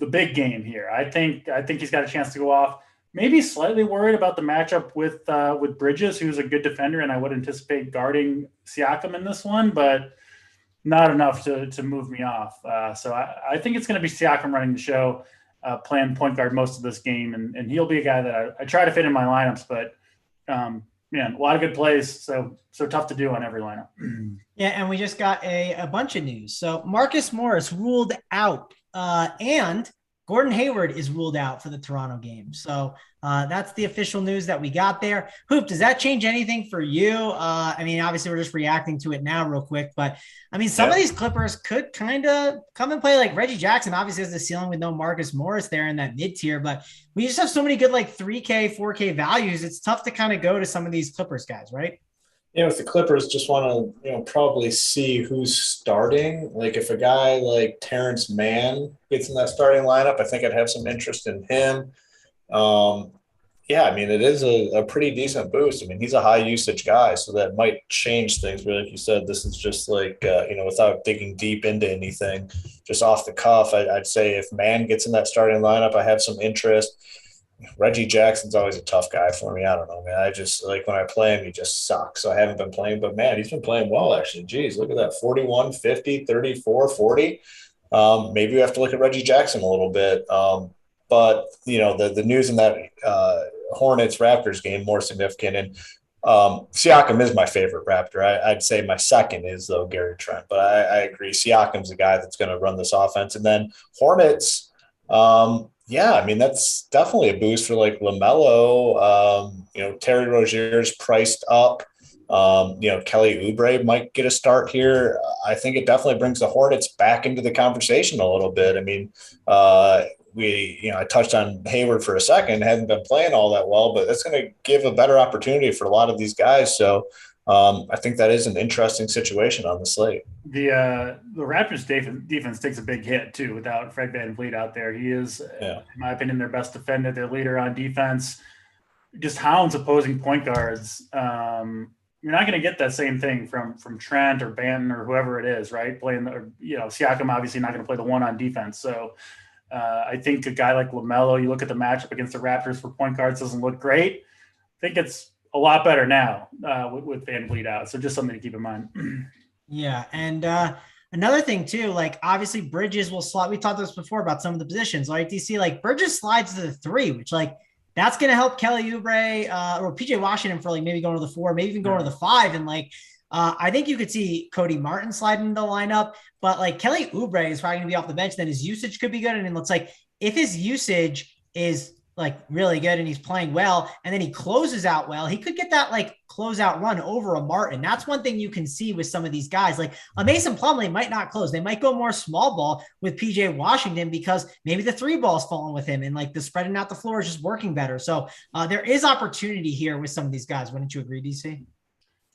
big game here. I think he's got a chance to go off. Maybe slightly worried about the matchup with Bridges, who's a good defender, and I would anticipate guarding Siakam in this one, but not enough to move me off. So I think it's going to be Siakam running the show. playing point guard most of this game, and he'll be a guy that I try to fit in my lineups, but man, a lot of good plays, so tough to do on every lineup. Yeah, and we just got a bunch of news. So Marcus Morris ruled out, and Gordon Hayward is ruled out for the Toronto game. So that's the official news that we got there. Hoop, does that change anything for you? I mean, obviously we're just reacting to it now real quick, but I mean, some of these Clippers could kind of come and play. Like Reggie Jackson obviously has the ceiling with no Marcus Morris there in that mid tier, but we just have so many good like 3K, 4K values. It's tough to kind of go to some of these Clippers guys, right? Yeah, with the Clippers, just want to probably see who's starting. Like if a guy like Terrence Mann gets in that starting lineup, I think I'd have some interest in him. Yeah, I mean it is a pretty decent boost. I mean he's a high usage guy, so that might change things. But like you said, this is just like without digging deep into anything, just off the cuff. I'd say if Mann gets in that starting lineup, I have some interest. Reggie Jackson's always a tough guy for me. I don't know, man. I just like when I play him, he just sucks. So I haven't been playing, but man, he's been playing well actually. Geez, look at that 41, 50, 34, 40. Maybe we have to look at Reggie Jackson a little bit. But the news in that Hornets Raptors game more significant. And Siakam is my favorite Raptor. I'd say my second is though Gary Trent, but I agree. Siakam's the guy that's going to run this offense. And then Hornets, yeah, I mean, that's definitely a boost for like LaMelo. Terry Rozier's priced up. Kelly Oubre might get a start here. I think it definitely brings the Hornets back into the conversation a little bit. I mean, I touched on Hayward for a second, hasn't been playing all that well, but that's going to give a better opportunity for a lot of these guys. So I think that is an interesting situation on the slate. The Raptors defense takes a big hit too without Fred VanVleet out there. He is, in my opinion, their best defender, their leader on defense. Just hounds opposing point guards. You're not going to get that same thing from Trent or Banton or whoever it is, right? Siakam obviously not going to play the one on defense. So I think a guy like LaMelo, you look at the matchup against the Raptors for point guards, doesn't look great. I think it's a lot better now with VanVleet out. So just something to keep in mind. Yeah. And another thing too, like obviously Bridges will slot. We talked this before about some of the positions. Like do you see like Bridges slides to the 3, which like that's going to help Kelly Oubre or PJ Washington for like maybe going to the 4, maybe even going to the 5. And like, I think you could see Cody Martin slide into the lineup, but like Kelly Oubre is probably going to be off the bench. Then his usage could be good. And it's like, if his usage is like really good and he's playing well, and then he closes out well, he could get that like closeout run over a Martin. That's one thing you can see with some of these guys. Like a Mason Plumlee might not close. They might go more small ball with PJ Washington because maybe the 3 ball's falling with him and like the spreading out the floor is just working better. So there is opportunity here with some of these guys. Wouldn't you agree, DC?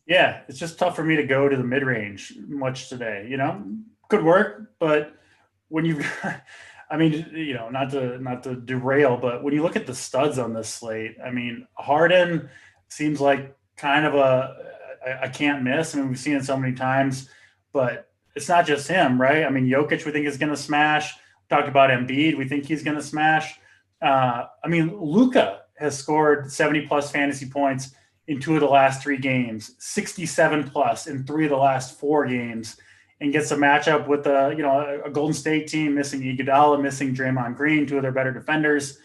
Yeah, it's just tough for me to go to the mid-range much today. Could work, but when you've I mean, not to derail, but when you look at the studs on this slate, I mean, Harden seems like kind of I can't miss. I mean, we've seen it so many times, but it's not just him, right? I mean, Jokic, we think is going to smash. Talked about Embiid, we think he's going to smash. I mean, Luka has scored 70 plus fantasy points in 2 of the last 3 games, 67 plus in 3 of the last 4 games. And gets a matchup with a Golden State team missing Iguodala, missing Draymond Green, 2 of their better defenders.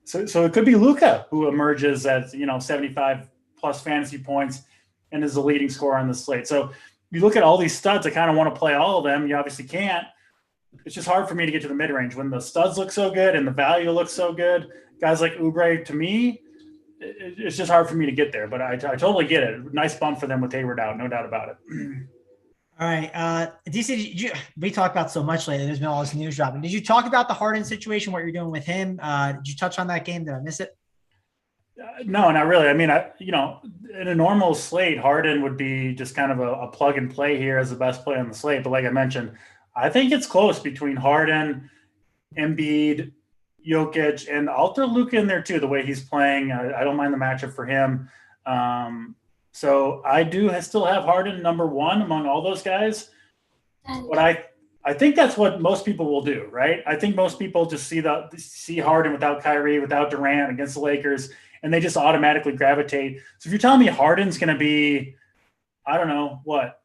So it could be Luka who emerges at 75 plus fantasy points and is the leading scorer on the slate. So you look at all these studs. I kind of want to play all of them. You obviously can't. It's just hard for me to get to the mid range when the studs look so good and the value looks so good. Guys like Oubre, to me, it's just hard for me to get there. But I totally get it. Nice bump for them with Hayward out, no doubt about it. All right. DC, we talked about so much lately. There's been all this news dropping. Did you talk about the Harden situation, what you're doing with him? Did you touch on that game? Did I miss it? No, not really. I mean, in a normal slate, Harden would be just kind of a plug and play here as the best player on the slate. But like I mentioned, I think it's close between Harden, Embiid, Jokic, and I'll throw Luka in there too, the way he's playing. I don't mind the matchup for him. So I do still have Harden number 1 among all those guys. But I think that's what most people will do, right? I think most people just see Harden without Kyrie, without Durant against the Lakers, and they just automatically gravitate. So if you're telling me Harden's going to be, I don't know, what,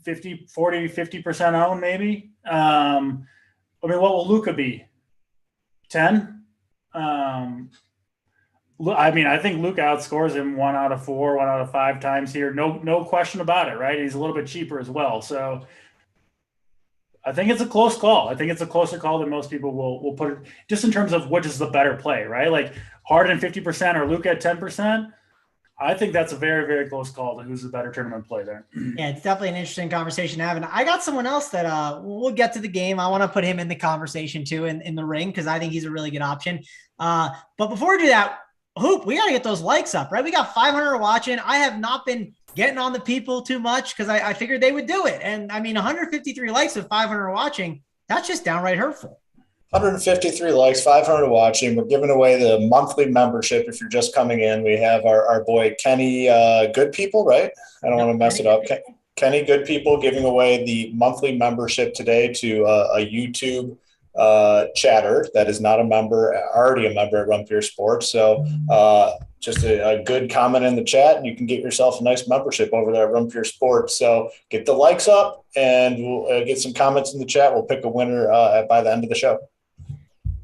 50% owned maybe? What will Luka be? 10? I mean, I think Luka outscores him 1 out of 4, 1 out of 5 times here. No question about it, right? He's a little bit cheaper as well. So I think it's a close call. I think it's a closer call than most people will put it, just in terms of which is the better play, right? Like Harden 50% or Luka at 10%. I think that's a very, very close call to who's the better tournament play there. Yeah, it's definitely an interesting conversation to have. And I got someone else that we'll get to the game. I want to put him in the conversation too in the ring because I think he's a really good option. But before we do that, Hoop, we got to get those likes up, right? We got 500 watching. I have not been getting on the people too much because I figured they would do it. And I mean, 153 likes of 500 watching, that's just downright hurtful. 153 likes, 500 watching. We're giving away the monthly membership. If you're just coming in, we have our boy Kenny Good People, right? I don't want to mess it up. Kenny Good People giving away the monthly membership today to a YouTube chatter that is not a member, already a member at Run Pure Sports. So just a good comment in the chat, and you can get yourself a nice membership over there at Run Pure Sports. So get the likes up, and we'll get some comments in the chat. We'll pick a winner by the end of the show.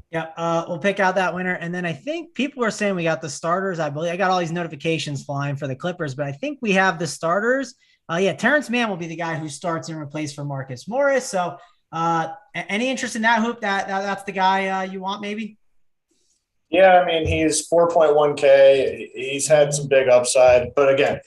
Yeah, we'll pick out that winner. And then I think people are saying we got the starters. I believe I got all these notifications flying for the Clippers, but I think we have the starters. Terrence Mann will be the guy who starts and replace for Marcus Morris. So any interest in that, Hoop? That's the guy you want, maybe? Yeah, I mean, he's 4.1K. He's had some big upside. But again,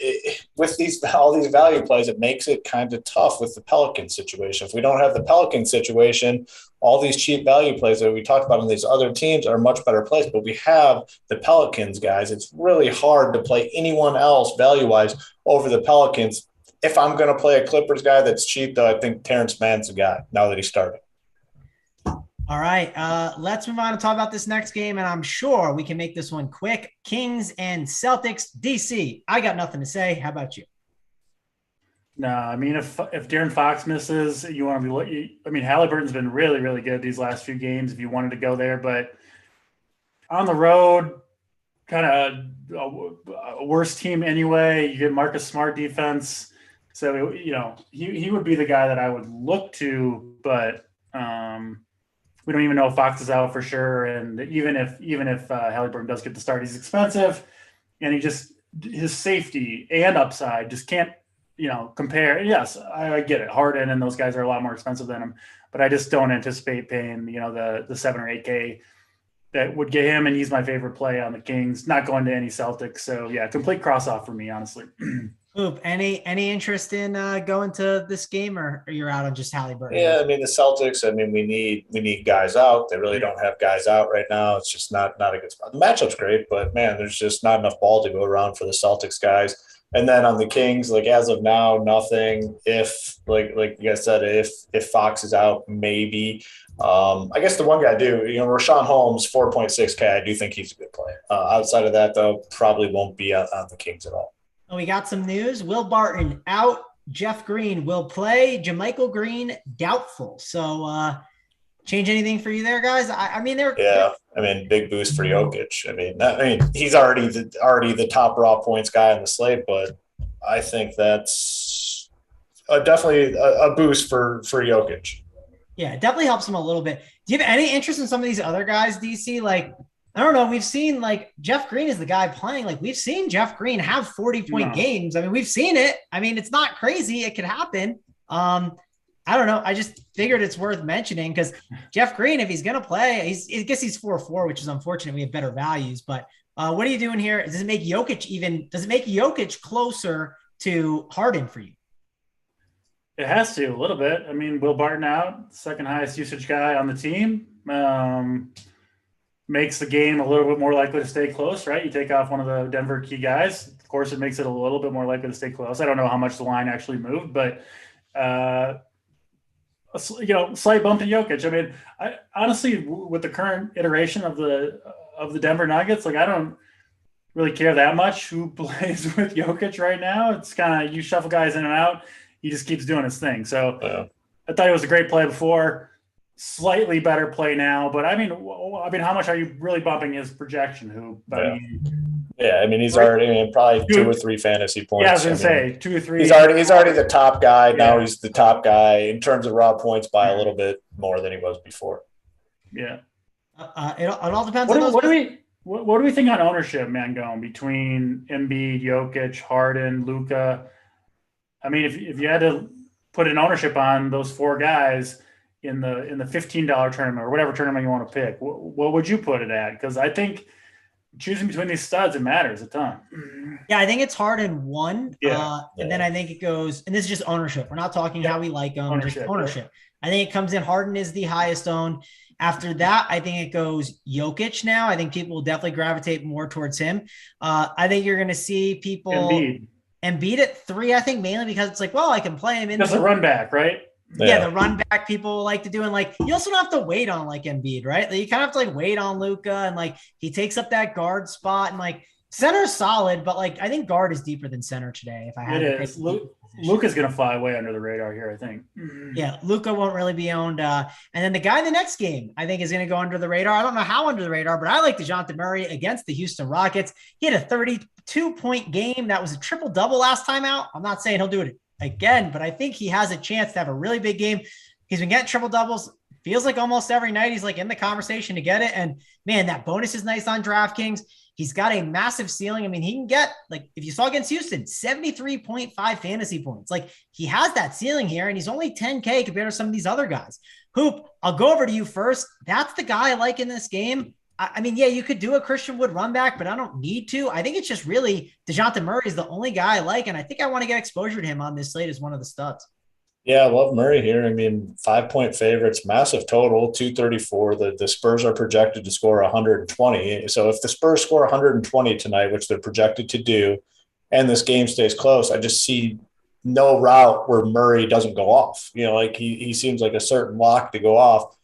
with all these value plays, it makes it kind of tough with the Pelicans situation. If we don't have the Pelicans situation, all these cheap value plays that we talked about on these other teams are much better plays. But we have the Pelicans, guys. It's really hard to play anyone else value-wise over the Pelicans. If I'm going to play a Clippers guy that's cheap, though, I think Terrence Mann's the guy now that he started. All right, let's move on and talk about this next game, and I'm sure we can make this one quick. Kings and Celtics, DC. I got nothing to say. How about you? No, I mean, if De'Aaron Fox misses, you want to be – I mean, Halliburton's been really, really good these last few games if you wanted to go there. But on the road, kind of a worse team anyway. You get Marcus Smart defense. So, he would be the guy that I would look to, but we don't even know if Fox is out for sure. And even if Halliburton does get the start, he's expensive, and his safety and upside just can't, compare. Yes, I get it. Harden and those guys are a lot more expensive than him, but I just don't anticipate paying, the 7 or 8K that would get him. And he's my favorite play on the Kings, not going to any Celtics. So yeah, complete cross off for me, honestly. Hoop, any interest in going to this game, or you're out on just Halliburton? Yeah, I mean, the Celtics, we need guys out. They really don't have guys out right now. It's just not a good spot. The matchup's great, but man, there's just not enough ball to go around for the Celtics guys. And then on the Kings, like as of now, nothing. If like you guys said, if Fox is out, maybe. I guess the one guy I do, Rashawn Holmes, 4.6K. I do think he's a good player. Outside of that, though, probably won't be on the Kings at all. We got some news. Will Barton out. Jeff Green will play. JaMychal Green doubtful. So change anything for you there, guys? Big boost for Jokic. He's already the top raw points guy on the slate, but I think that's definitely a boost for Jokic. Yeah, it definitely helps him a little bit. Do you have any interest in some of these other guys, DC? Like, I don't know. We've seen Jeff Green is the guy playing. We've seen Jeff Green have 40-point games. We've seen it. It's not crazy. It could happen. I don't know. I just figured it's worth mentioning because Jeff Green, if he's going to play, I guess he's 4-4, which is unfortunate. We have better values, but what are you doing here? Does it make Jokic closer to Harden for you? It has to a little bit. Will Barton out, second highest usage guy on the team. Makes the game a little bit more likely to stay close, right? You take off one of the Denver key guys. Of course, it makes it a little bit more likely to stay close. I don't know how much the line actually moved, but slight bump in Jokic. I honestly, with the current iteration of the Denver Nuggets, I don't really care that much who plays with Jokic right now. It's kind of you shuffle guys in and out. He just keeps doing his thing. So yeah. I thought it was a great play before. Slightly better play now, but how much are you really bumping his projection? He's already probably 2 or 3 fantasy points. Yeah, I was gonna say 2 or 3. He's already the top guy. Yeah. Now he's the top guy in terms of raw points by a little bit more than he was before. Yeah. It all depends What on do, those. what do we think on ownership, man, going between Embiid, Jokic, Harden, Luka? I mean, if you had to put an ownership on those four guys in the $15 tournament or whatever tournament you want to pick, what would you put it at? Because I think choosing between these studs, it matters a ton. Yeah, I think it's Harden one. Yeah. And then I think it goes, and this is just ownership. We're not talking how we like them, just ownership. Yep. I think it comes in Harden is the highest owned. After that, I think it goes Jokic now. I think people will definitely gravitate more towards him. I think you're going to see people Embiid at 3, I think mainly because it's like, well, I can play him in. That's a run back, right? Yeah, the run back people like to do. And like, you also don't have to wait on like Embiid, right? Like, you kind of have to like wait on Luka, and like he takes up that guard spot, and like center's solid, but like I think guard is deeper than center today. If I had it is. Luka's going to fly away under the radar here, I think. Yeah, Luka won't really be owned. And then the guy in the next game, I think, is going to go under the radar. I don't know how under the radar, but I like DeJounte Murray against the Houston Rockets. He had a 32-point game. That was a triple-double last time out. I'm not saying he'll do it again, but I think he has a chance to have a really big game. He's been getting triple-doubles. Feels like almost every night he's like in the conversation to get it. And man, that bonus is nice on DraftKings. He's got a massive ceiling. I mean, he can get, like, if you saw against Houston, 73.5 fantasy points. Like, he has that ceiling here, and he's only 10K compared to some of these other guys. Hoop, I'll go over to you first. That's the guy I like in this game. I mean, yeah, you could do a Christian Wood run back, but I don't need to. I think it's just really DeJounte Murray is the only guy I like, and I think I want to get exposure to him on this slate as one of the studs. Yeah, I love Murray here. I mean, 5-point favorites, massive total, 234. The Spurs are projected to score 120. So if the Spurs score 120 tonight, which they're projected to do, and this game stays close, I just see no route where Murray doesn't go off. You know, like he seems like a certain lock to go off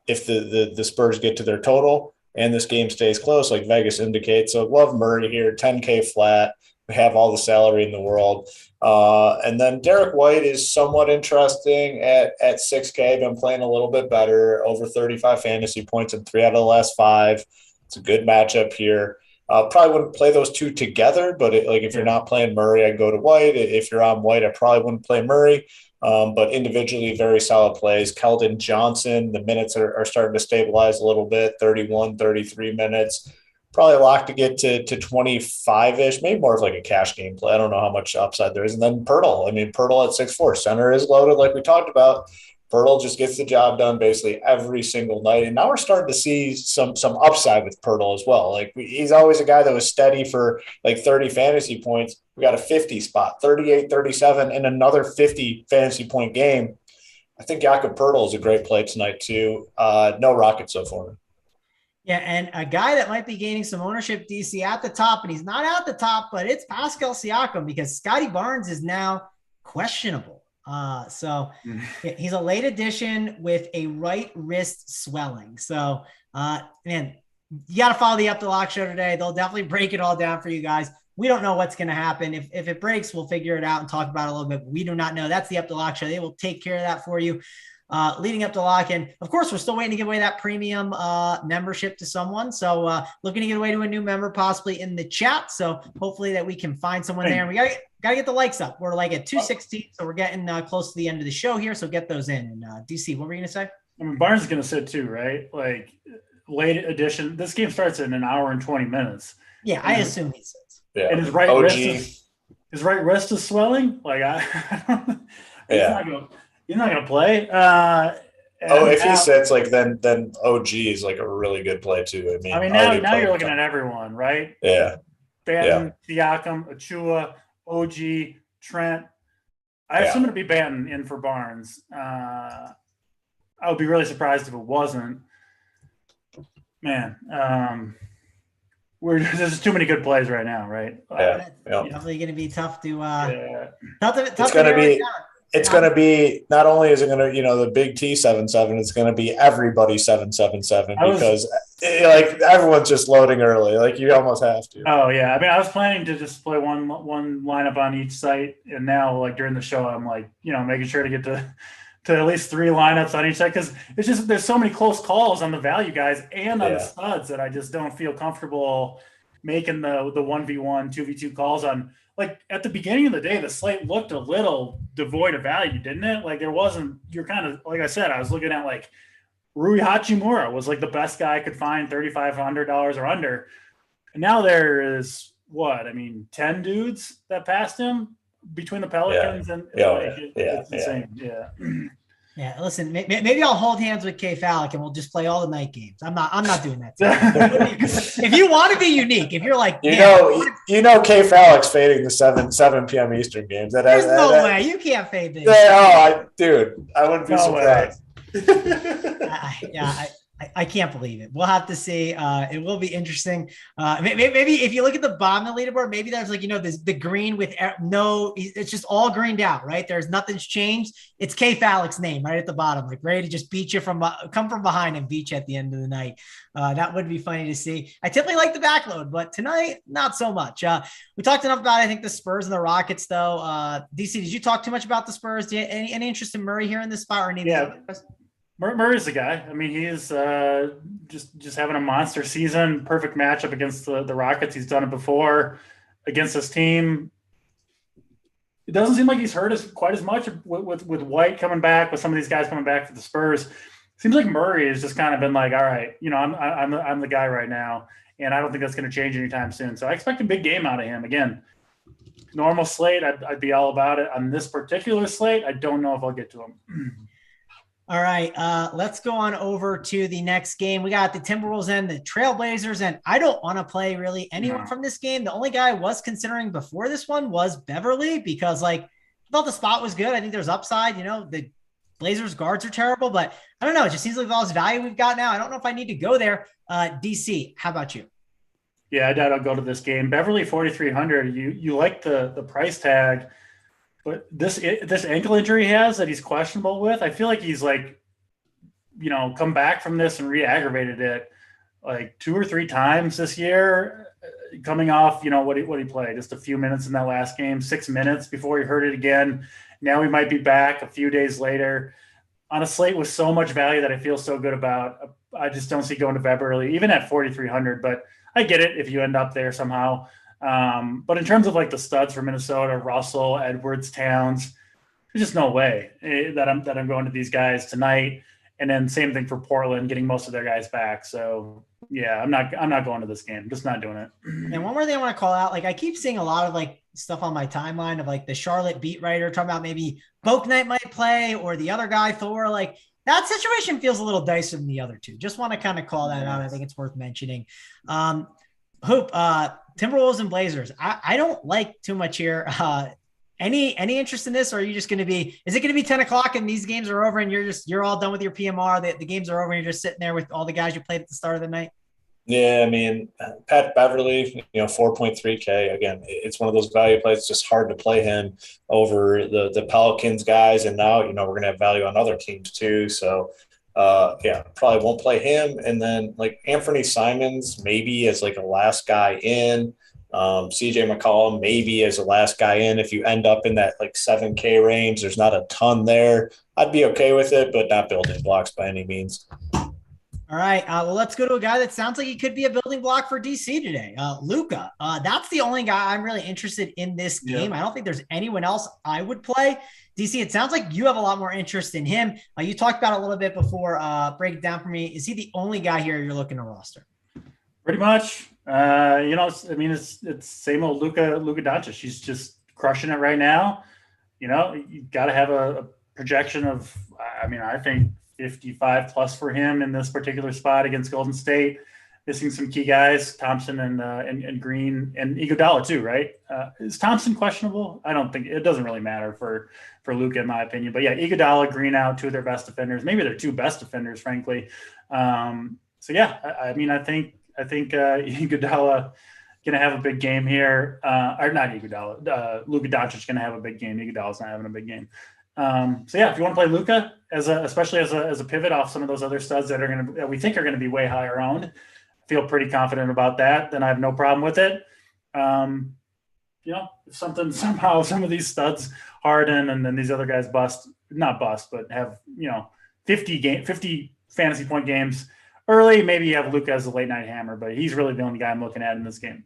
if the Spurs get to their total and this game stays close, like Vegas indicates. So love Murray here, 10K flat. We have all the salary in the world. And then Derek White is somewhat interesting at 6K. Been playing a little bit better, over 35 fantasy points in 3 out of the last 5. It's a good matchup here. Probably wouldn't play those two together, but if you're not playing Murray, I'd go to White. If you're on White, I probably wouldn't play Murray. But individually, very solid plays. Keldon Johnson, the minutes are starting to stabilize a little bit, 31, 33 minutes. Probably a lock to get to 25-ish, maybe more of like a cash game play. I don't know how much upside there is. And then Pirtle. I mean, Pirtle at 6'4". Center is loaded like we talked about. Pirtle just gets the job done basically every single night. And now we're starting to see some upside with Pirtle as well. Like he's always a guy that was steady for like 30 fantasy points. We got a 50 spot, 38, 37, and another 50 fantasy point game. I think Jakob Pirtle is a great play tonight too. No Rockets so far. Yeah, and a guy that might be gaining some ownership, DC, at the top, and he's not at the top, but it's Pascal Siakam because Scotty Barnes is now questionable. So he's a late addition with a right wrist swelling. So, man, you got to follow the Up the Lock show today. They'll definitely break it all down for you guys. We don't know what's going to happen. If it breaks, we'll figure it out and talk about it a little bit. But we do not know. That's the Up the Lock show. They will take care of that for you. Leading up to lock. And of course, we're still waiting to give away that premium membership to someone. So looking to get away to a new member, possibly in the chat. So hopefully that we can find someone there. And we gotta get the likes up. We're like at 216. So we're getting close to the end of the show here. So get those in. And DC, what were you going to say? I mean, Barnes is going to sit too, right? Like late edition. This game starts in an hour and 20 minutes. Yeah, I assume he sits. Yeah. And his right wrist is swelling. Like He's not going to play. If he sits, like then OG is like a really good play too. I mean now you're looking at everyone, right? Yeah. Banton, Siakam, Achua, OG, Trent. I assume it'd be Banton in for Barnes. I would be really surprised if it wasn't. Man, there's too many good plays right now, right? Definitely going to be tough to. It's going to be. It's going to be, not only is it going to, the BigT 7-7, it's going to be everybody 7-7-7 because like everyone's just loading early. Like you almost have to. Oh yeah. I mean, I was planning to just play one lineup on each site. And now like during the show, I'm like, making sure to get to at least 3 lineups on each site. Cause it's just, there's so many close calls on the value guys and on the studs that I just don't feel comfortable making the 1v1, 2v2 calls on. Like at the beginning of the day, the slate looked a little devoid of value, didn't it? Like there wasn't, you're kind of, like I said, I was looking at like Rui Hachimura was like the best guy I could find, $3,500 or under. And now there is 10 dudes that passed him between the Pelicans and it's insane. Yeah. Yeah, listen, maybe I'll hold hands with K Fallick and we'll just play all the night games. I'm not doing that. If you want to be unique, if you're like, K Fallick's fading the 7 p.m. Eastern games. There's no way you can't fade this. I wouldn't be surprised. I can't believe it. We'll have to see. It will be interesting. Maybe if you look at the bottom of the leaderboard, maybe there's the green with it's just all greened out, right? There's nothing's changed. It's K Fallick's name right at the bottom, like ready to just beat you come from behind and beat you at the end of the night. That would be funny to see. I typically like the backload, but tonight, not so much. We talked enough about, I think, the Spurs and the Rockets, though. DC, did you talk too much about the Spurs? Do you any interest in Murray here in this spot or any? Yeah. Murray's the guy. I mean, he is just having a monster season. Perfect matchup against the Rockets. He's done it before against this team. It doesn't seem like he's hurt quite as much with White coming back, with some of these guys coming back for the Spurs. Seems like Murray has just kind of been like, all right, I'm the guy right now, and I don't think that's going to change anytime soon. So I expect a big game out of him. Again, normal slate, I'd be all about it. On this particular slate, I don't know if I'll get to him. All right, let's go on over to the next game. We got the Timberwolves and the Trailblazers, and I don't want to play really anyone from this game. The only guy I was considering before this one was Beverly because, I thought the spot was good. I think there's upside. The Blazers guards are terrible, but I don't know. It just seems like with all this value we've got now, I don't know if I need to go there. DC, how about you? Yeah, I doubt I'll go to this game. Beverly 4,300. You like the price tag. But this ankle injury he has that he's questionable with, I feel like he's come back from this and re-aggravated it 2 or 3 times this year, coming off, what he played, just a few minutes in that last game, 6 minutes before he hurt it again. Now he might be back a few days later on a slate with so much value that I feel so good about. I just don't see going to Beverly, even at 4,300, but I get it if you end up there somehow. But in terms of the studs for Minnesota, Russell, Edwards, Towns, there's just no way that I'm going to these guys tonight. And then same thing for Portland, getting most of their guys back. So yeah, I'm not going to this game. I'm just not doing it. And one more thing I want to call out, I keep seeing a lot of stuff on my timeline of the Charlotte beat writer talking about maybe Bouknight might play or the other guy, Thor. That situation feels a little dicier than the other two. Just want to kind of call that out. I think it's worth mentioning. Hoop, Timberwolves and Blazers. I don't like too much here. Any interest in this, or are you just going to be? Is it going to be 10 o'clock and these games are over and you're all done with your PMR? The games are over and you're just sitting there with all the guys you played at the start of the night. Yeah, I mean, Pat Beverly, 4.3K. Again, it's one of those value plays. It's just hard to play him over the Pelicans guys, and now we're going to have value on other teams too. So. Probably won't play him. And then Anthony Simons, maybe as a last guy in, CJ McCollum, maybe as a last guy in. If you end up in that 7K range, there's not a ton there. I'd be okay with it, but not building blocks by any means. All right. Well, let's go to a guy that sounds like he could be a building block for DC today. Luka. That's the only guy I'm really interested in this game. I don't think there's anyone else I would play. DC, it sounds like you have a lot more interest in him. You talked about it a little bit before. Break it down for me. Is he the only guy here you're looking to roster? Pretty much. It's same old Luka Doncic. She's just crushing it right now. You got to have a projection of, I think 55 plus for him in this particular spot against Golden State. Missing some key guys, Thompson and Green and Iguodala too, right? Is Thompson questionable? I don't think it doesn't really matter for Luka in my opinion. But yeah, Iguodala, Green out, 2 of their best defenders. Maybe they're 2 best defenders, frankly. So yeah, I think Iguodala gonna have a big game here. Or not Iguodala. Luka Doncic gonna have a big game. Iguodala's not having a big game. So yeah, if you want to play Luka especially as a pivot off some of those other studs that we think are going to be way higher owned, feel pretty confident about that, then I have no problem with it. If somehow some of these studs harden and then these other guys not bust, but have 50 fantasy point games early, maybe you have Luka as a late night hammer, but he's really the only guy I'm looking at in this game.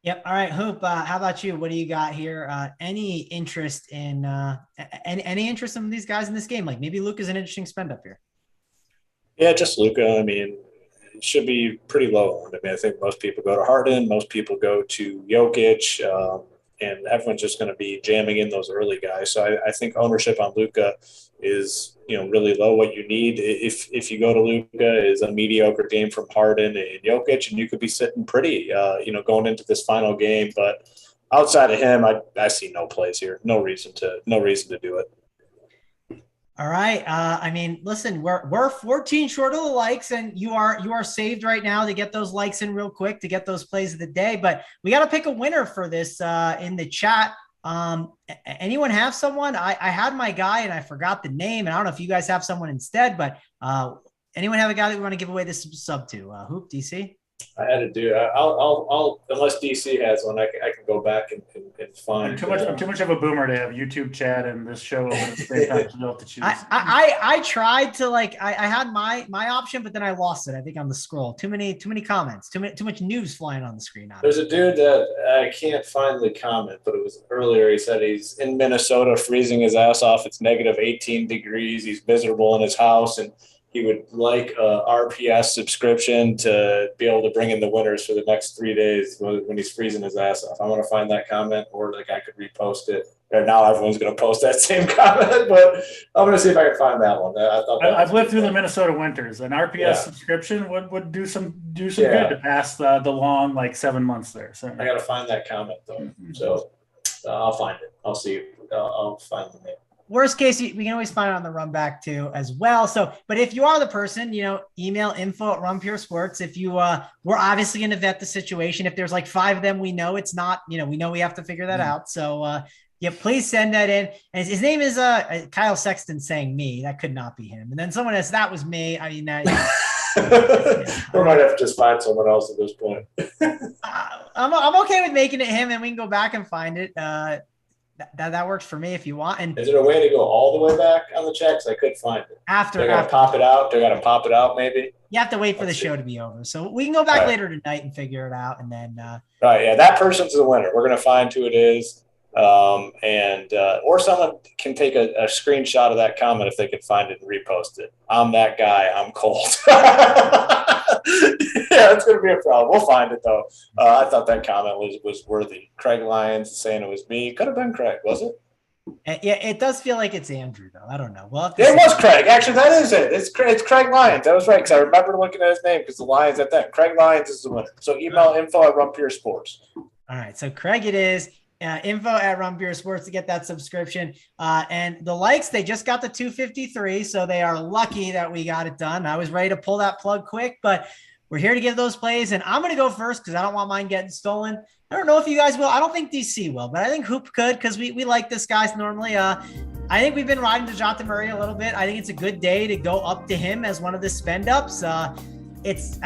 Yep. All right, Hoop. How about you? What do you got here? Any interest in any interest in these guys in this game? Maybe Luke is an interesting spend up here. Yeah, just Luka. I mean, it should be pretty low. I mean, I think most people go to Harden, most people go to Jokic, and everyone's just going to be jamming in those early guys. So I think ownership on Luka is really low. What you need if you go to Luka is a mediocre game from Harden and Jokic, and you could be sitting pretty, going into this final game. But outside of him, I see no plays here. No reason to do it. All right. I mean, listen, we're 14 short of the likes, and you are saved right now to get those likes in real quick to get those plays of the day. But we got to pick a winner for this in the chat. Anyone have someone? I had my guy and I forgot the name, and I don't know if you guys have someone instead. But anyone have a guy that we want to give away this sub to? Hoop DC. I had to do. I'll unless DC has one, I can go back and find. I'm too much of a boomer to have YouTube chat and this show over the same time to know what to choose. I tried to I had my option, but then I lost it. I think on the scroll. Too many comments. Too much news flying on the screen. There's a dude that I can't find the comment, but it was earlier. He said he's in Minnesota, freezing his ass off. It's negative 18 degrees. He's miserable in his house, and he would like a RPS subscription to be able to bring in the winners for the next 3 days when he's freezing his ass off. I want to find that comment, or I could repost it. And now everyone's going to post that same comment, but I'm going to see if I can find that one. I've lived through the Minnesota winters. An RPS subscription would do some good to pass the long 7 months there. So I got to find that comment though. Mm-hmm. So I'll find it. I'll see. I'll find the name. Worst case, we can always find it on the run back too as well. So, but if you are the person, email info@runpuresports. If you, we're obviously going to vet the situation. If there's 5 of them, we know it's not, we know we have to figure that out. So, please send that in. And his name is Kyle Sexton saying me. That could not be him. And then someone else, that was me. I mean, we might have to just find someone else at this point. I'm okay with making it him, and we can go back and find it. That works for me if you want. And is there a way to go all the way back on the checks? I could find it. After pop it out. They got to pop it out. Maybe you have to wait for the show to be over. So we can go back later tonight and figure it out. And then right, yeah, that person's the winner. We're gonna find who it is, or someone can take a screenshot of that comment if they can find it and repost it. I'm that guy. I'm cold. Yeah, it's going to be a problem. We'll find it, though. I thought that comment was worthy. Craig Lyons saying it was me. Could have been Craig, was it? Yeah, it does feel like it's Andrew, though. I don't know. It was Craig. Actually, that is it. It's Craig Lyons. That was right, because I remember looking at his name because the Lions at that. Craig Lyons is the winner. So email info@runpuresports. All right. So Craig it is. Info@runpuresports to get that subscription. And the likes, they just got the 253, so they are lucky that we got it done. I was ready to pull that plug quick, but we're here to give those plays, and I'm going to go first because I don't want mine getting stolen. I don't know if you guys will. I don't think DC will, but I think Hoop could because we like this guys normally. I think we've been riding DeJounte Murray a little bit. I think it's a good day to go up to him as one of the spend-ups. I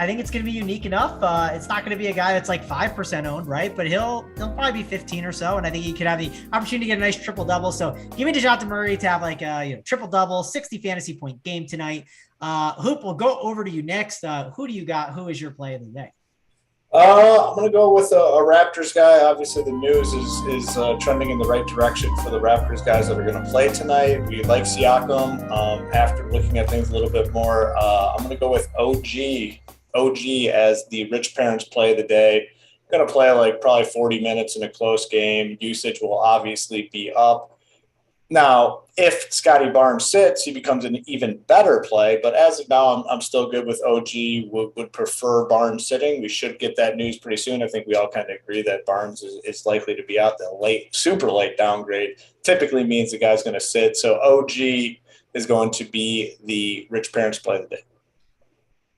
think it's going to be unique enough. It's not going to be a guy that's 5% owned, right? But he'll probably be 15 or so, and I think he could have the opportunity to get a nice triple-double. So give me DeJounte Murray to have a triple-double, 60 fantasy point game tonight. Hoop, we'll go over to you next. Who do you got? Who is your play of the day? I'm going to go with a Raptors guy. Obviously, the news is trending in the right direction for the Raptors guys that are going to play tonight. We like Siakam. After looking at things a little bit more, I'm going to go with OG as the rich parents play of the day. Going to play probably 40 minutes in a close game. Usage will obviously be up. Now, if Scotty Barnes sits, he becomes an even better play. But as of now, I'm still good with OG. Would prefer Barnes sitting. We should get that news pretty soon. I think we all kind of agree that Barnes is likely to be out. The super late downgrade typically means the guy's going to sit. So OG is going to be the rich parents play of the day.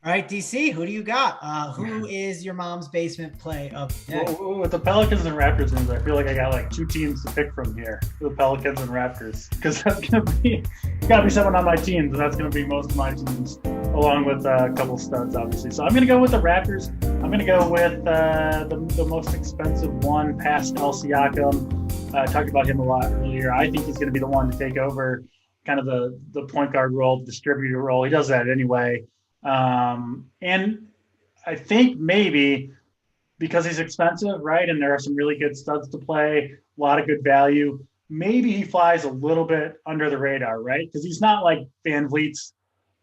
All right, DC, who do you got? Who is your mom's basement play of the day? With the Pelicans and Raptors names, I feel like I got 2 teams to pick from here. The Pelicans and Raptors. Because that's going to be someone on my teams, and that's going to be most of my teams, along with a couple studs, obviously. So I'm going to go with the Raptors. I'm going to go with the most expensive one, Pascal Siakam. I talked about him a lot earlier. I think he's going to be the one to take over kind of the point guard role, distributor role. He does that anyway. And I think maybe because he's expensive, right? And there are some really good studs to play, a lot of good value. Maybe he flies a little bit under the radar, right? Because he's not like Van Vliet's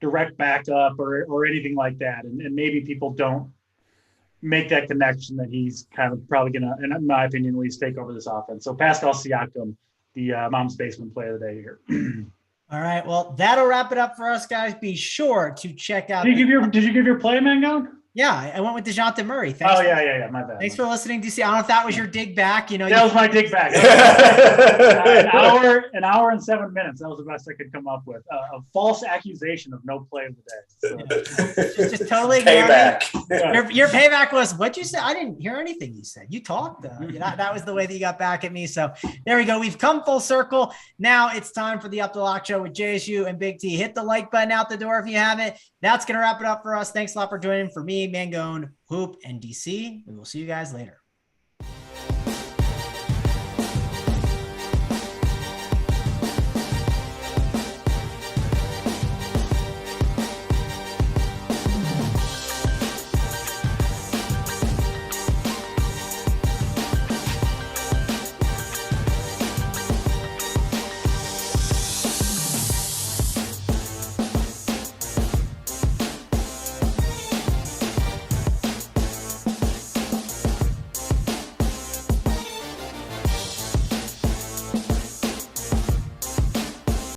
direct backup or anything like that. And maybe people don't make that connection that he's kind of probably going to, in my opinion, at least take over this offense. So Pascal Siakam, the Mom's Basement player of the day here. All right. Well, that'll wrap it up for us, guys. Be sure to check out. Did you give your play, Mangone? Yeah, I went with DeJounte Murray. Thanks. Oh, yeah. My bad. Thanks for listening, DC. I don't know if that was your dig back. You know, that was my dig back. An hour and 7 minutes. That was the best I could come up with. A false accusation of no play of the day. So. Just totally payback. Your payback was what you said. I didn't hear anything you said. You talked. That was the way that you got back at me. So there we go. We've come full circle. Now it's time for the Up the Lock Show with JSU and Big T. Hit the like button out the door if you haven't. That's going to wrap it up for us. Thanks a lot for joining. For me, Mangone, Hoop, and DC. We will see you guys later.